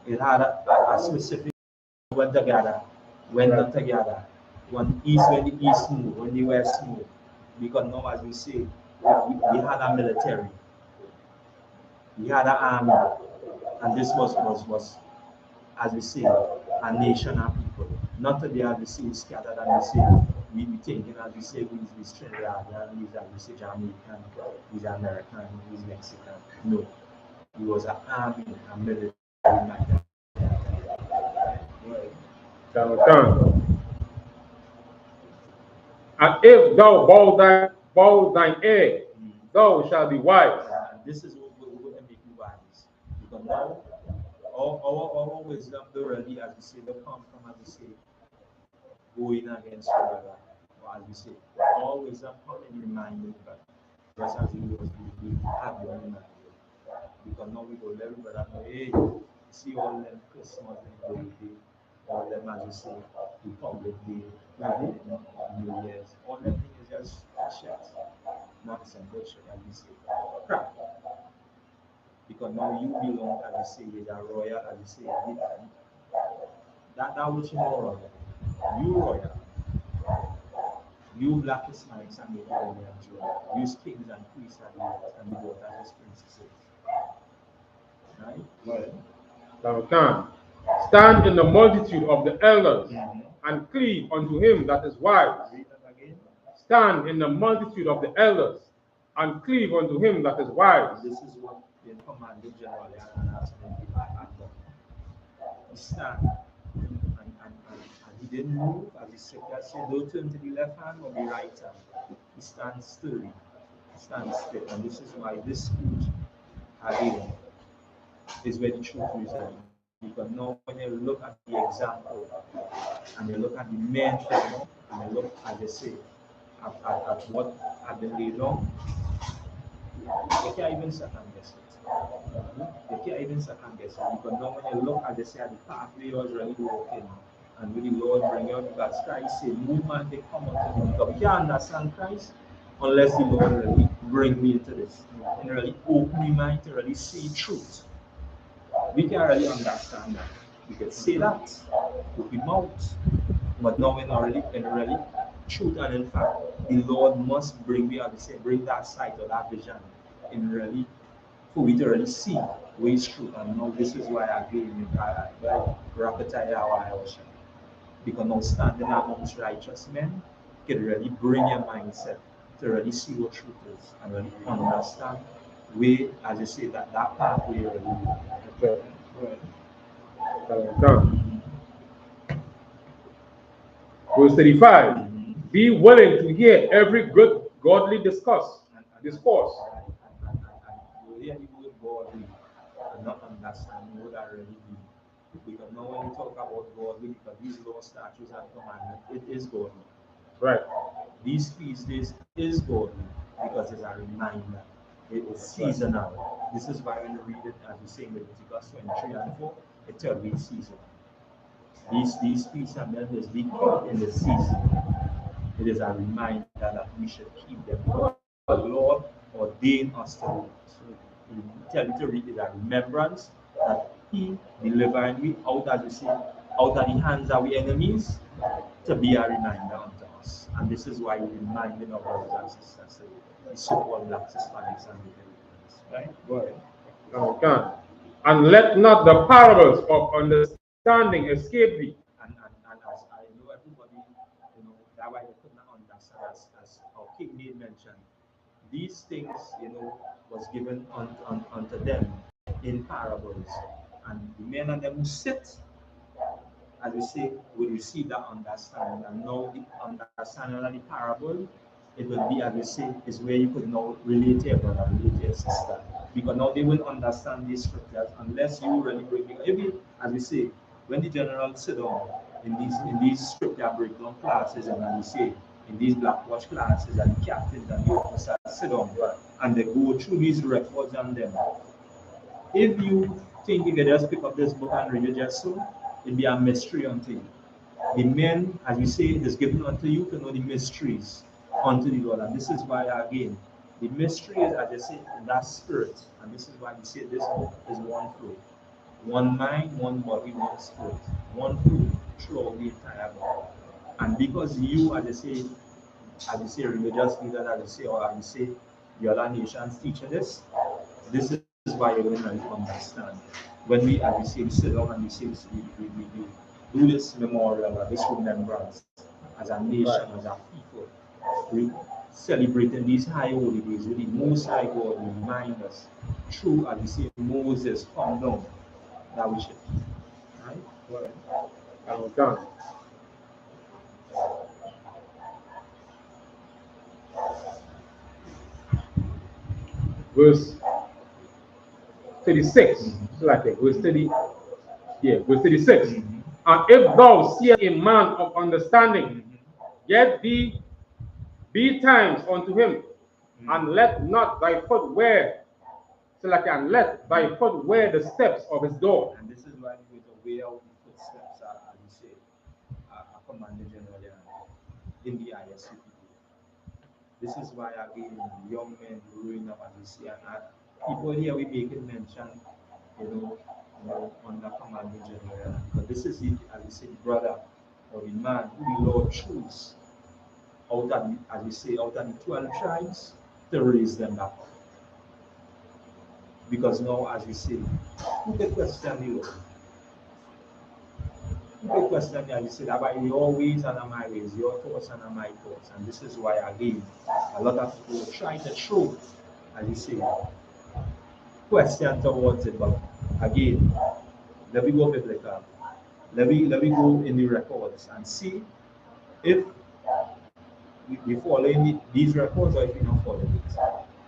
B: it had a specific went together, when the east move, when the west move. Because now, as we say, we had a military, we had an army, and this was as we say, a nation of people. Not today, as we say, scattered, and we say, we thinking, as we say, we's Trinidadian, we's, as we say, Jamaican, we's American, we's Mexican. No, it was an army, a military like that.
C: And if thou bow thine ear, thou shalt be wise.
B: And this is what we're going to make you wise. Because now, our wisdom, the really, as we say, the come from, as we say, going against whatever, or as we say, our wisdom come in reminding God. Just as we have your reminder. Because now we go learn, but I know, hey, see all them Christmas and birthday, all them, as we say, Republic Day, New Year's, all that thing is just shit. Nonsense, bullshit, as we say. Crap. Because now you belong, as we say, with a royal, as we say, that which is more royal. You royal. You black Hispanics and the Caribbean royal. You kings and priests and the daughters as princesses. Right?
C: Now, stand in the multitude of the elders and cleave unto him that is wise. Stand in the multitude of the elders and cleave unto him that is wise.
B: This is what the commanding general and asking people. He stand and he didn't move, as he said, don't turn to the left hand or the right hand. He stands still. He stands still. And this is why this speech again is where the truth resides. Because now when you look at the example, and you look at the men, and you look, as they say, at what have been laid down, you can't even second guess it. You can't even second guess it. Because now when you look, as they say, at the pathway you was really walking, and with the Lord bring you out, because Christ said, no man can come unto me. Because we can't understand Christ unless the Lord really bring me into this. And really open my mind to really see truth. We can't really understand that. We can say that with the mouth, but now when really truth, and in fact, the Lord must bring me, as they say, bring that sight or that vision in really for we to really see where is truth. And now this is why again I rapidly our ocean. Because now standing amongst righteous men can really bring your mindset to really see what truth is and really understand where, as I say, that pathway really
C: Okay. Done. Verse 35. Be willing to hear every good godly discourse.
B: and you hear the word godly and not understand what that really means. Because now when we talk about godly, because these law, statutes, and commandments, it is godly.
C: Right.
B: These feast days is godly because it's a reminder. It is seasonal. This is why when you read it, as we say in Leviticus 23 and 4, it tells you it's seasonal. These feasts and members be kept in the season. It is a reminder that we should keep them. The Lord ordained us to do it. He tell you to read it a remembrance that He delivered me out, as we say, out of the hands of our enemies, to be a reminder unto us. And this is why we reminding our brothers and sisters, the so-called black Hispanics and the right? Go ahead.
C: Okay. And let not the parables of understanding escape thee.
B: And as I know everybody, that why they could not understand, as our King made mention, these things, was given unto them in parables. And the men and them who sit, as we say, will receive that understanding. And now the understanding of the parable, it will be, as we say, is where you could now relate to your brother, relate to your sister. Because now they will understand these scriptures unless you really bring it. Maybe, as we say, when the generals sit down in these scripture breakdown classes, and as we say, in these black watch classes, and the captains and the officers sit down and they go through these records and them. If you think you can just pick up this book and read it just so, it'll be a mystery unto you. The men, as we say, it is given unto you to know the mysteries unto the Lord. And this is why, again, the mystery is, as I say, in that spirit. And this is why we say this book is one flow. One mind, one body, one spirit. One flow throughout the entire book. And because you, as I say, religious leaders, as I say, or as I say, the other nations teach this is why you will not understand. When we, as we say, we sit down and we say, we do this memorial, or this remembrance as a nation,
C: Right.
B: as a people, we celebrating these high holy days with the Most High God remind us through, as we say, Moses come down, that we should keep. Right?
C: Done. Verse 36. Like that. Verse 30. Yeah, verse 36. And if thou seest a man of understanding, get thee be times unto him, and let not thy foot wear, and let thy foot wear the steps of his door.
B: And this is why we to wear out the footsteps, as we say, are commanded generally in the I.S.U.P.K. This is why, again, young men growing up, as we say, and people here we make it mention, on the commanded generally. But this is it, as we say, the brother or the man who the Lord choose out of the, as we say, out of the 12 tribes to raise them up. Because now, as we say, who can question the Lord? Who can question me, as we say, that by your ways and my ways, your thoughts and my thoughts. And this is why, again, a lot of people try to throw, as we say, question towards it. But again, let me go biblical. Let me go in the records and see if we follow these records or if we don't follow it.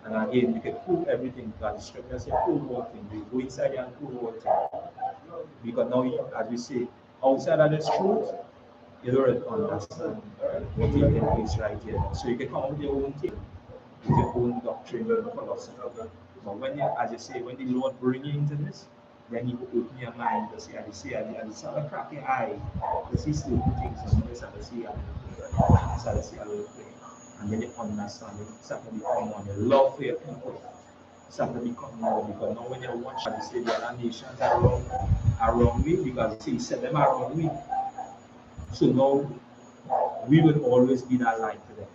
B: And again, we can prove everything because the scripture says prove all things. We go inside and prove all things. Because now, as we say, outside of this truth, you don't understand what it is right here. So you can come up with your own thing, with your own doctrine and philosophy. But when you, as you say, when the Lord bring you into this, then you open your mind to see, as you say, as you start to crack your eye, to see certain things, and you start to see a little thing. And then you understand it, start to become one, your love for your people. Start to become more, because now when you watch, as you say, the other nations around me, because you see, them around me. So now we will always be that light to them.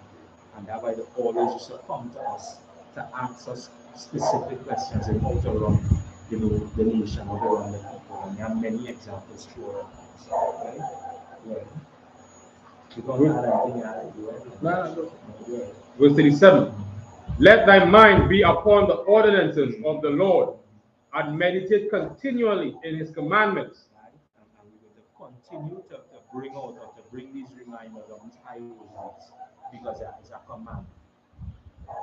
B: And that's why they always used to come to us to ask us specific questions about around, you know, the nation or around the people. And there are many examples throughout. Right? Yeah.
C: Verse 37. Let thy mind be upon the ordinances of the Lord, and meditate continually in his commandments.
B: And we're going to continue to bring out or to bring these reminders of these high words, because it's a command.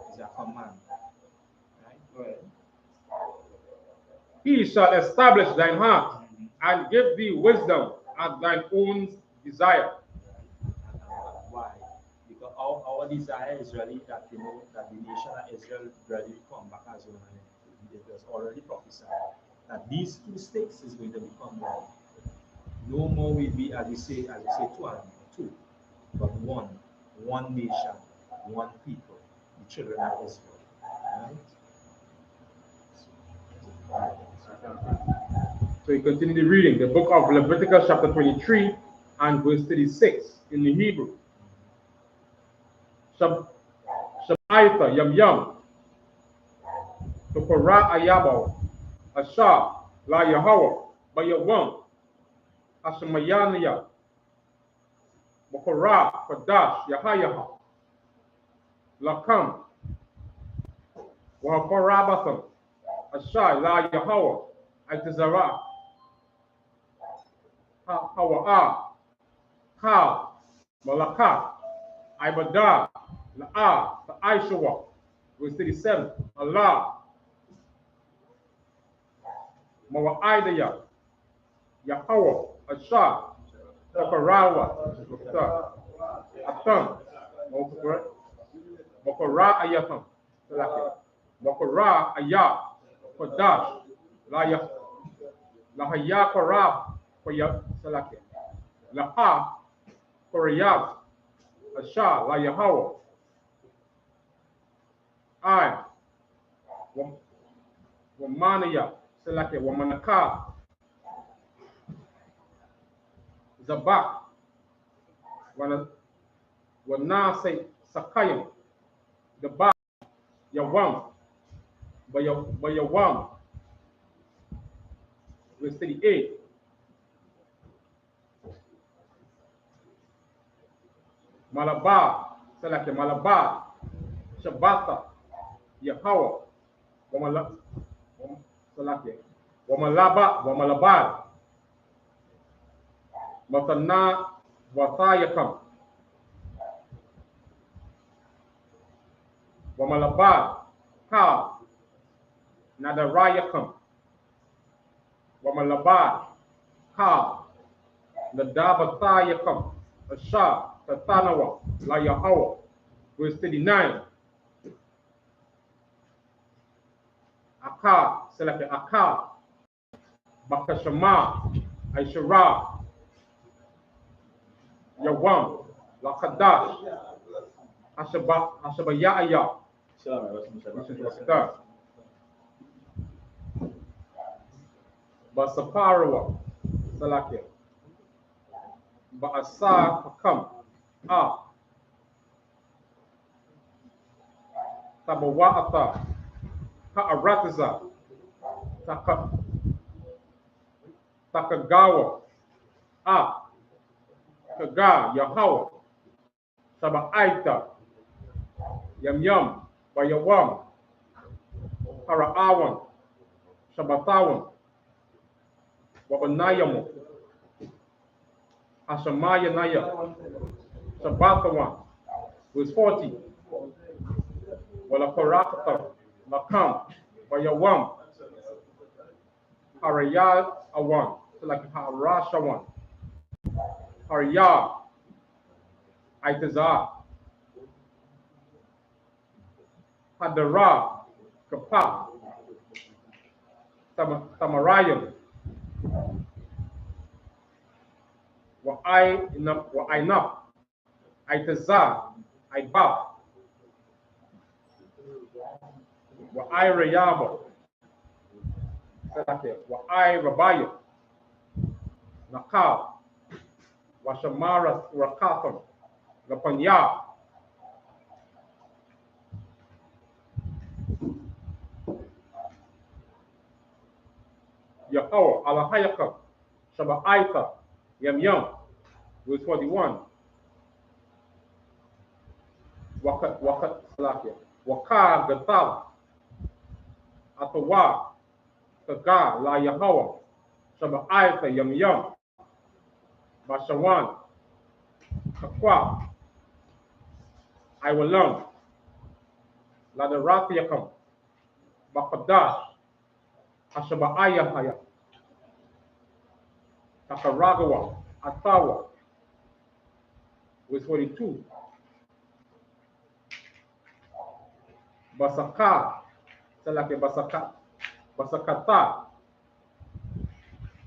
B: It's a command. Right? Go ahead.
C: He shall establish thine heart and give thee wisdom at thine own desire.
B: Why? Because our desire is really that, you know, that the nation of Israel really come back as one. It was already prophesied that these two states is going to become one. No more will be, as you say, two, but one nation, one people, the children of Israel. Right?
C: So you continue the reading, the book of Leviticus chapter 23 and verse 36 in the Hebrew. Shabaita yam yam, Tokora ayabo, Asha la Yahweh, Bayawam, Ashamayaniya, Mokora, Kadash, Yahayaha, Lakam, Wahakorabatham, Asha la Yahweh, Atizara, Hawa'a, Ka, Malaka, Ibada, La'a, the I.S.U.P.K, verse 37, Allah, Mawa'idaya, Yahweh, Asha, Takarawa, Atam, Mokora Ayatam, Mokora Ayah, Kodash, Lahaya Korab, Koya Salake, Laha, Korayab, Asha, La Yahweh, I, Wamaniya, Salake, Wamanaka, Zabak, Wanase Sakayam, the Ba, Yawam, Bayawam, verse 38. Malabar, Salake, Malabar, Shabata, Yahweh, Salake, Wamalabad, Matana, Watayakam, Wamalabad, Ka, Nadarayakam, Wamalabad, Ka, Nadabatayakam, Asha, Tatanawa, La Yahweh, verse 39. Aka, Selaka, Aka, Bakashama, Aishara, Yawam, Lakadash, Ashabayaya, Basaparawa, Salake, Baasa Pakam, Tabawaata, Ka'aratiza, Takagawa, Kaga, Yahweh, Saba'aita, Yam, Bayawam, Paraawan, Shabatawan, Wabanayamu, Hashamayanaya, Shabatawan, verse 40. Walakorakata, Lakam, Bayawam, Harayad Awan, so like Harashawan, Harya, Itazar, Hadara, Kapa, Tamarayim, Wa'ainap, Itazar, Ibab, Wa'irayaba, Wa'irabayim, Nakal, Washamara Rakatham, Lapanya, Yahweh, Alahayakam, Shaba'aita, Yam, verse 41. Waka Gatal, Atawa, Taga, La Yahweh, Shaba'aita, Yam, Bashawan, Kakwa, Iwalam, Ladarathiakam, Bakadash, Hashaba'ayahaya, Takaragawa, Atawa, verse 42. Basaka, Salake Basakata,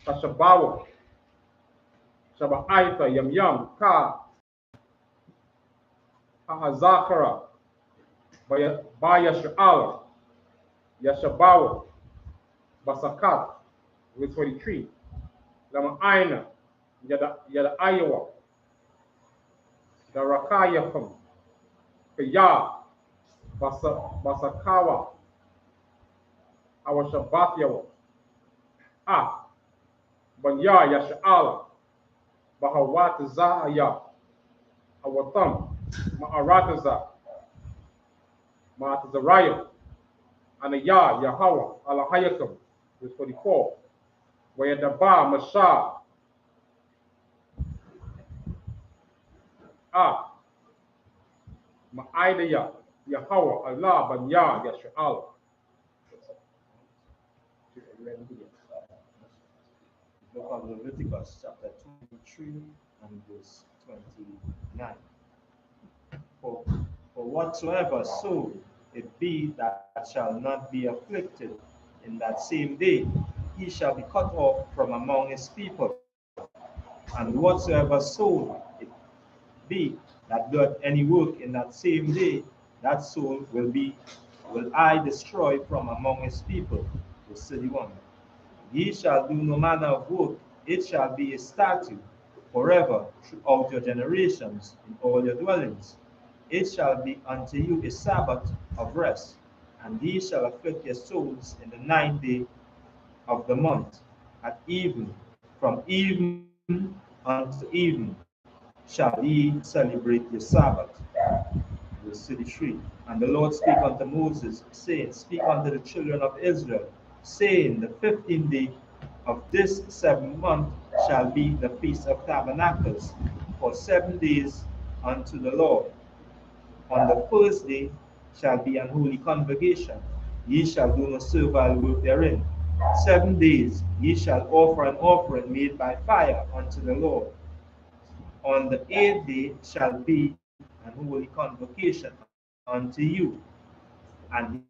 C: Tashabawa, Shaba'aita, Yam, Ka, Hahazakara, Bayasha'ala, Yashabawa, Basakat, verse 43. Lama'aina, Yada Iowa, Darakayakam, Kaya, Basakawa, Awashabatyawa, Banya Yasha'ala, Bahawat Zaya, Awatam, Ma'arataza, Ma'atazaraya, Anaya, Yahweh, Alahayakam, verse 44. Wayadaba, Masha, Ma'aidaya, Yahweh, Allah, Banya, Yasha'ala.
B: Book of Leviticus, chapter 23 and verse 29. For whatsoever soul it be that shall not be afflicted in that same day, he shall be cut off from among his people. And whatsoever soul it be that doeth any work in that same day, that soul will I destroy from among his people. Verse 31. Ye shall do no manner of work, it shall be a statute forever throughout your generations in all your dwellings. It shall be unto you a Sabbath of rest, and ye shall afflict your souls in the 9th day of the month. At even, from even unto even, shall ye celebrate your Sabbath. Verse 33. And the Lord spake unto Moses, saying, Speak unto the children of Israel, saying, The 15th day of this 7th month shall be the Feast of Tabernacles, for 7 days unto the Lord. On the first day shall be an holy convocation. Ye shall do no servile work therein. 7 days ye shall offer an offering made by fire unto the Lord. On the 8th day shall be an holy convocation unto you, and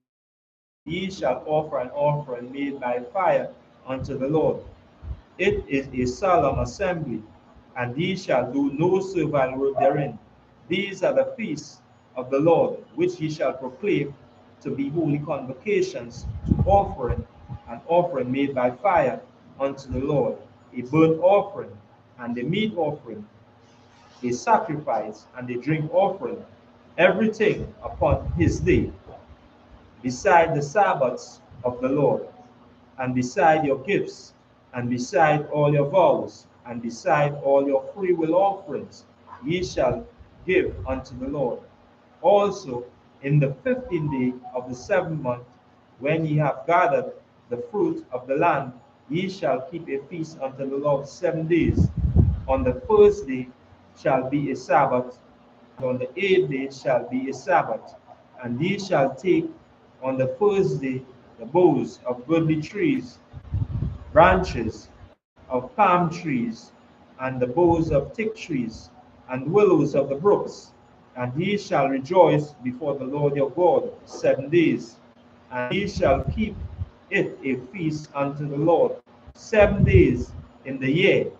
B: ye shall offer an offering made by fire unto the Lord. It is a solemn assembly, and ye shall do no servile work therein. These are the feasts of the Lord, which ye shall proclaim to be holy convocations, to offering an offering made by fire unto the Lord, a burnt offering, and a meat offering, a sacrifice, and a drink offering, everything upon his day, beside the Sabbaths of the Lord, and beside your gifts, and beside all your vows, and beside all your freewill offerings, ye shall give unto the Lord. Also in the 15th day of the 7th month, when ye have gathered the fruit of the land, ye shall keep a feast unto the Lord 7 days. On the first day shall be a Sabbath, and on the 8th day shall be a Sabbath. And ye shall take on the first day the boughs of goodly trees, branches of palm trees, and the boughs of thick trees, and willows of the brooks. And ye shall rejoice before the Lord your God 7 days. And ye shall keep it a feast unto the Lord 7 days in the year.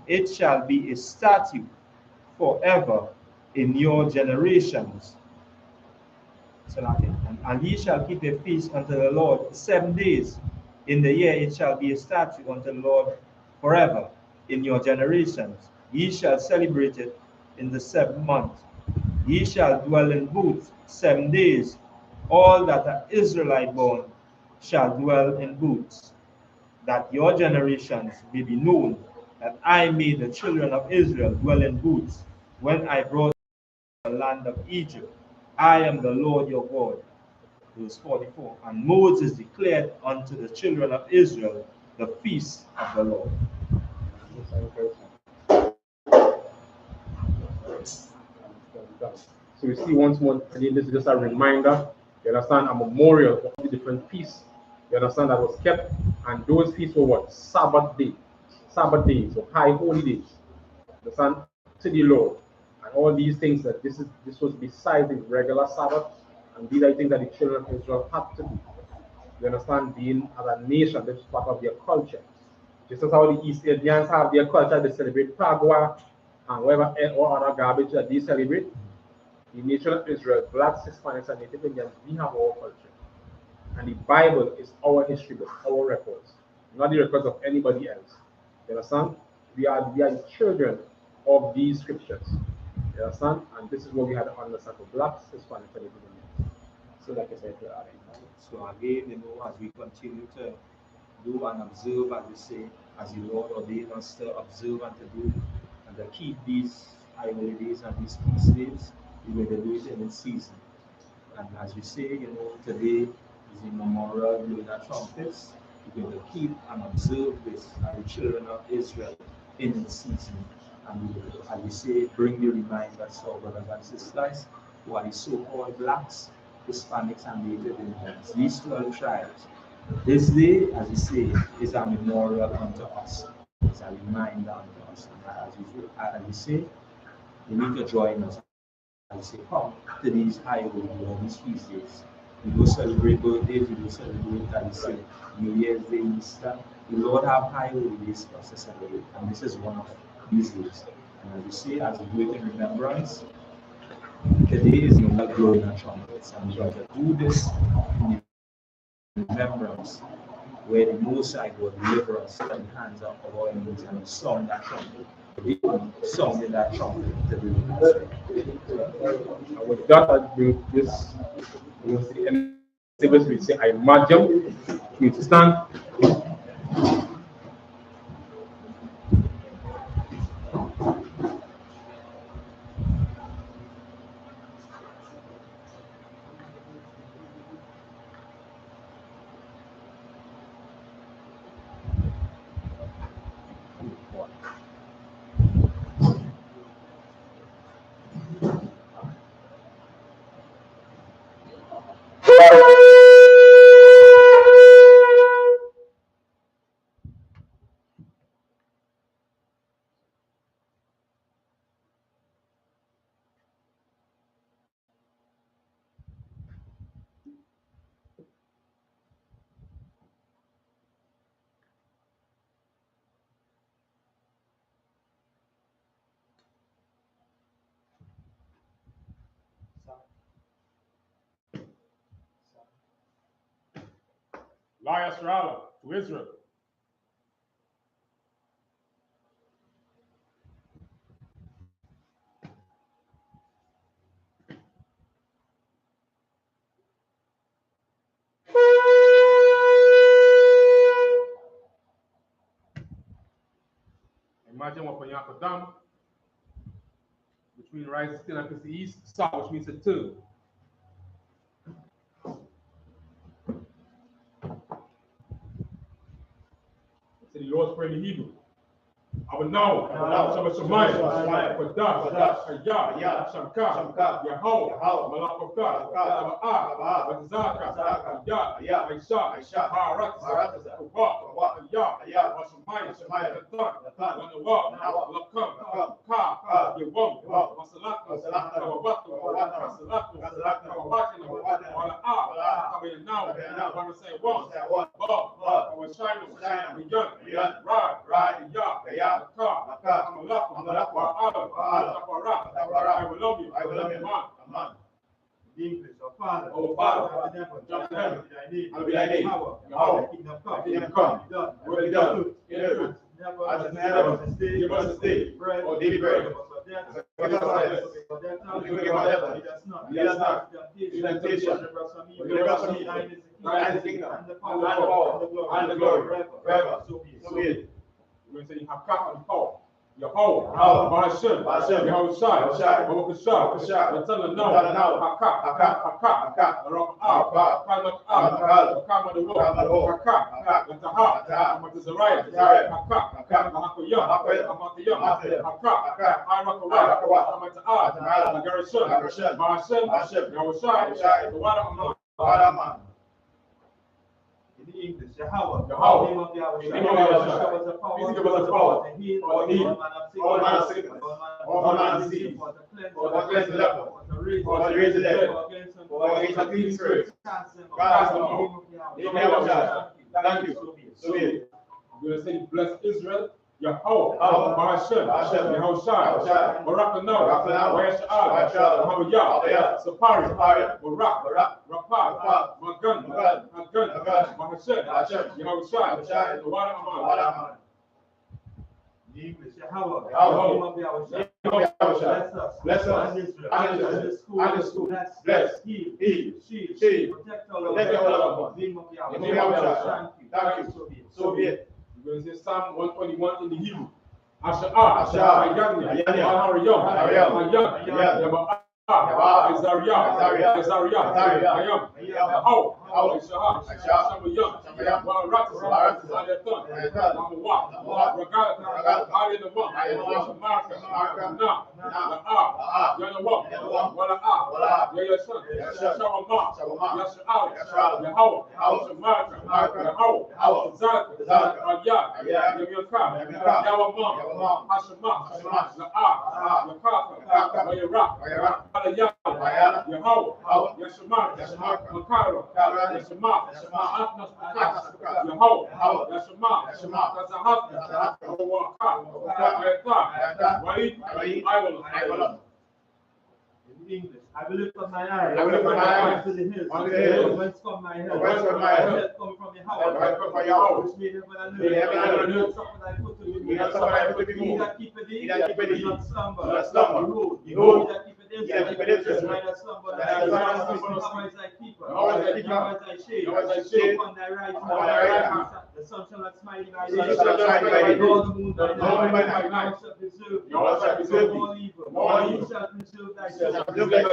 B: It shall be a statute forever in your generations. And ye shall keep a feast unto the Lord 7 days in the year. It shall be a statute unto the Lord forever in your generations. Ye shall celebrate it in the 7th month. Ye shall dwell in booths 7 days. All that are Israelite born shall dwell in booths, that your generations may be known that I made the children of Israel dwell in booths when I brought the land of Egypt. I am the Lord your God. Verse 44. And Moses declared unto the children of Israel the feast of the Lord.
C: So we see once more, again, this is just a reminder, you understand, a memorial of the different feasts, you understand, that was kept. And those feasts were what? Sabbath days, or high holy days, you understand, to the Lord. And all these things, that this was besides the regular Sabbath, and these are things that the children of Israel had to do. You understand, being as a nation, this is part of their culture. Just as how the East Indians have their culture, they celebrate Pagua and whatever or other garbage that they celebrate. The nation of Israel, blacks, Hispanics, and Native Indians, we have our culture. And the Bible is our history book, our records, not the records of anybody else. You understand? We are the children of these scriptures. You understand? And this is what we had to understand for blacks, Hispanics, and Native Indians. So like I said,
B: so again, as we continue to do and observe, as we say, as the Lord ordained us to observe and to do, and to keep these high holidays and these feast days, we will do it in its season. And as we say, today is the memorial blowing the trumpets. We're going to keep and observe this as the children of Israel in its season. And we will, as we say, bring the reminders to our brothers and sisters who are the so-called blacks, Hispanics, and Native Indians, these 12 tribes. This day, as we say, is a memorial unto us. It's a reminder unto us. And as we say, you need to join us. As we say, come to these high holidays or these feast days. We go celebrate birthdays, we go celebrate, as we say, New Year's Day, Easter. The Lord have high holidays for us to celebrate, and this is one of these days. And as we say, as we do it in remembrance, today is the blowing of trumpets, and we are to do this in remembrance, where the Most High God deliver us from the hands of our enemies, and we song that trumpet. We song in that trumpet to the
C: and with that, I bring this, you know, the end service, we say, I imagine, we stand. SHALAM to Israel. Imagine what Panyaka Dam, which means rise still and the east, south, which means a turn. So the Lord's Prayer in Hebrew. I will know. Shabbat Shemayim. Kodash. Hayah. Shamka. Yahweh. Malakokah. Taba'ah. Zaka. Hayah. Aisha. Barat. Kawah. Hayah. Washamayim. Natan. Wanawah. Lakam. Ka. Yawam. Masalak. Kawabatu. Masalak. Kawabatu. Wala'ah. Kabayanao. Want to say one. Bob. Awashayim. Begun. Ride. Yah. Car. Amalak. Wa'ala. I will love you. Man.
A: The English, our Father,
C: jump to heaven.
A: I'll be thy name.
C: Yahweh,
A: kingdom
C: come.
A: will be done.
C: In earth.
A: As in heaven, give us this day
C: bread,
A: our daily bread.
C: Forgive us our debts.
A: Lead us not into temptation, but deliver us from evil. Thine is the kingdom, and the power, and the glory, forever. So be it.
C: We're going to say, you have come and power. Yahweh,
A: Hashem,
C: Yahweh Shai, Yatala now, Haka, Rapah, Kalmak, Haka, Yataha, Amatazariah, Haka, Hamatayam, Haka, Harakawah, Agarashon, Hashem, Yahweh Shai, the water Aman.
A: In the English, Yahweh,
C: Yahweh,
A: name of Yahweh,
C: give us the power,
A: to heal
C: all manner of
A: sickness,
C: all manner of disease,
A: for the
C: for cleanse the leper,
A: for the raise the dead, for against unclean spirits, cast them out.
C: Thank you. So be it. We're going to say, bless Israel. Yahweh, Hashem, Yahweh Shai, Barakanoah, Yahweh, Sapari, Barak, Rapah, Magan, Mahashem, Yahweh Shai, the water Aman.
A: The English, Yahweh, name of Yahweh, bless us, and the school, bless, heal, shield, protect all of us, name of Yahweh, thank you, so be it.
C: We're going to say Psalm 121 in the Hebrew. Asha'ah, Ayanya, Ahariyam, Ayam, Azariah, Ayam, Yahweh, Isha'ah, Shamayam, Waratas, Adatan, Namawah, Ragat, Adinamah, Shamarka, La'ah, Yanawah, Wala'ah, Yayashan, Shawamah, Yasha'ah, Yahweh, Shamarka, Yahweh, Zaka, Yamyaka, Yawamah, Hashemah, La'ah, Yakaka, Wayara, Yahweh, Yashemah, Makara, Yashemah, Yahweh, Yashemah, Kazahata, Wa'ita,
A: In English, I will lift up my eyes to the hills, whence come my help. My help come from Yahweh, which made heaven and earth. Suffer thy foot to be moved. He that keepeth thee, will not slumber. Behold, he that keepeth Israel, neither slumber nor sleep. Is thy keeper, is thy shade upon thy right hand. The sun shall not smite thee by day, nor the moon by night. Thou shalt preserve thee all evil. He shall preserve thy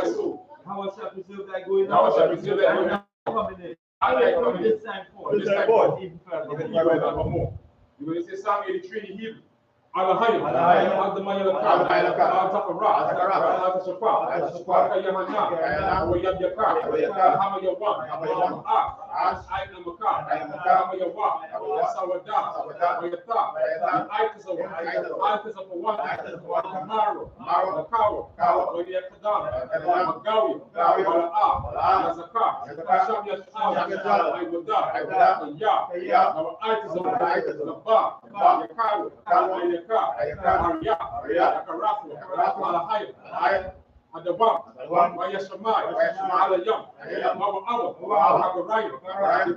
A: soul. How shall preserve thy going out, and thy coming in. From this time forth, even further.
C: You're going to say Psalm 83 in Hebrew. Alahayim, Adamayalaka, Al-Tafara, Al-Shafar, Yahana, Yabiyaka, Hamayawan, Ainamakar, Hamayawa, Sawada, Wayata, Itis of one, Maro, Makawa, Wayakadam, Magawi, Wala'a, Yazaka, Shamyashah, Iwada, Ya, our Itis of the Bar, Yakaru, Adabam, Wayashamai, Alayam, Mawa Agarayim,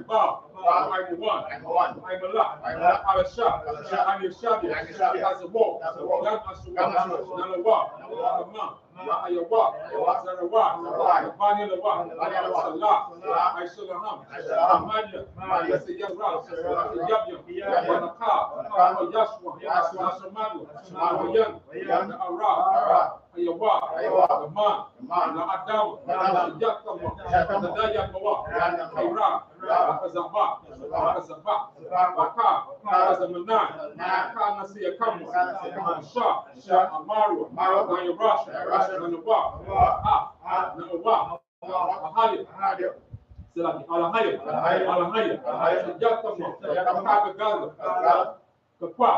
C: Bob, I'm one, I'm a lot, I'm a shot, I'm a shabby, as a walk, Nanawa, Ayawa, Zarawa, Banyalawa, Salah, I.S.U.P.K, Amanya, Yasayam, Yanaka, Yashua, Yashamanu, Yan, Arab, Ayawa, the man, na Adam, na Yakama, na Dayakawa, Ira, Akazaba, Akazaba, Baka, Akazamanan, Kana Siakamu, Sha, Amaru, Nayarasha, Nanawa, Nawa, Ahali, Selaki, Alahaya, Yakama, Gaza, Kapa,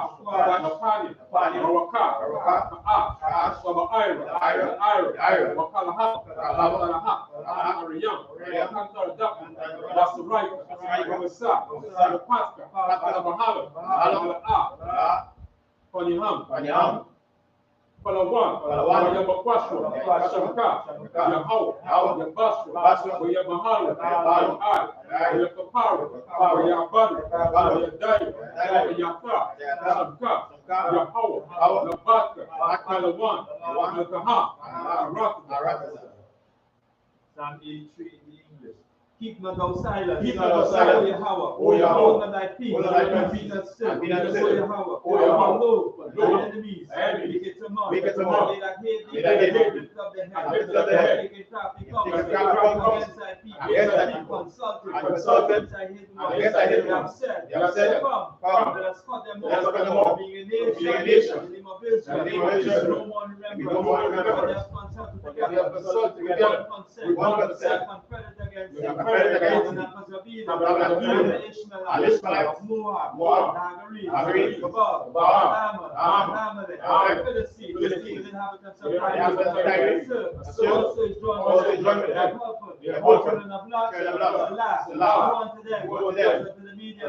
C: Napani, Rawaka, Ka'a, Saba Ira, Wakalaha, Ariyam, Wakantara Dapu, Wasurai, Wasa, Paska, Alabahala, Paniham, Palawan, Yabakwashwa, Shamka, Yahaw, Yabaswa, Yabahala, Yakapara, Yabadu, Yadayu, Yaka, Shamka, Yahaw, Nabaka, Palawan, Alkaha, Araka.
A: Psalm 83 in the English. Keep not thou silent.
B: Keep not thou silent.
A: O Yahweh. Hold not thy peace. Be not still. O Yahweh. Lo, thine enemies. Make it to mock. They that hate thee. Lift up their head. Take it up. Against thy people. Consulted. Against thy hidden ones. They have said, come. Let us cut them off. Being a nation. In the name of Israel. No more remember. They have consulted together. With one consent. Against Ishmaelites, Moab, Nagari, Ammon, Philistines, the inhabitants of Tyre, also is joined with them, children of Lot, unto them, to the media,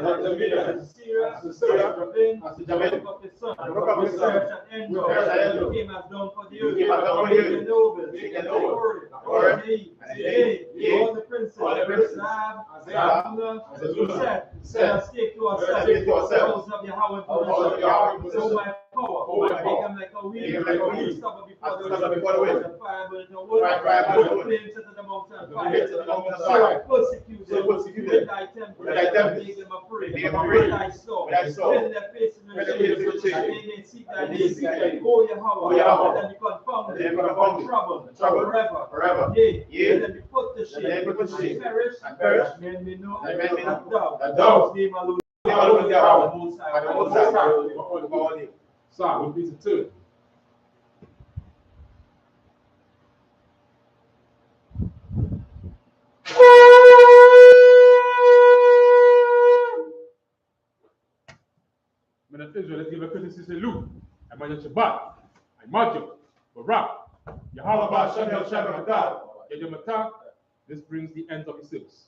A: Syria, Rabin, broke up his son, research and Endor, came as down for the earth, the nobles, all the princes, said, stick to ourselves, those of Yahweh, so my power, make them like a weed, stubble before the wind, and fire burn the wood, put flames into the mountain, fire, persecute with thy temple, make them afraid, with thy sword, fill their faces with shame, and they may seek thy name, O Yahweh, let them be confounded, trouble, forever, yea, let them be put to shame, and perish, men may know that thou, name alone, is Yahweh, Most High.
C: So, we'll be to Men of Israel, let's give a courtesy salute. I'm on Shabbat, I'm Major, Barak, Yahweh, Shem, Yedemata. This brings the end of the service.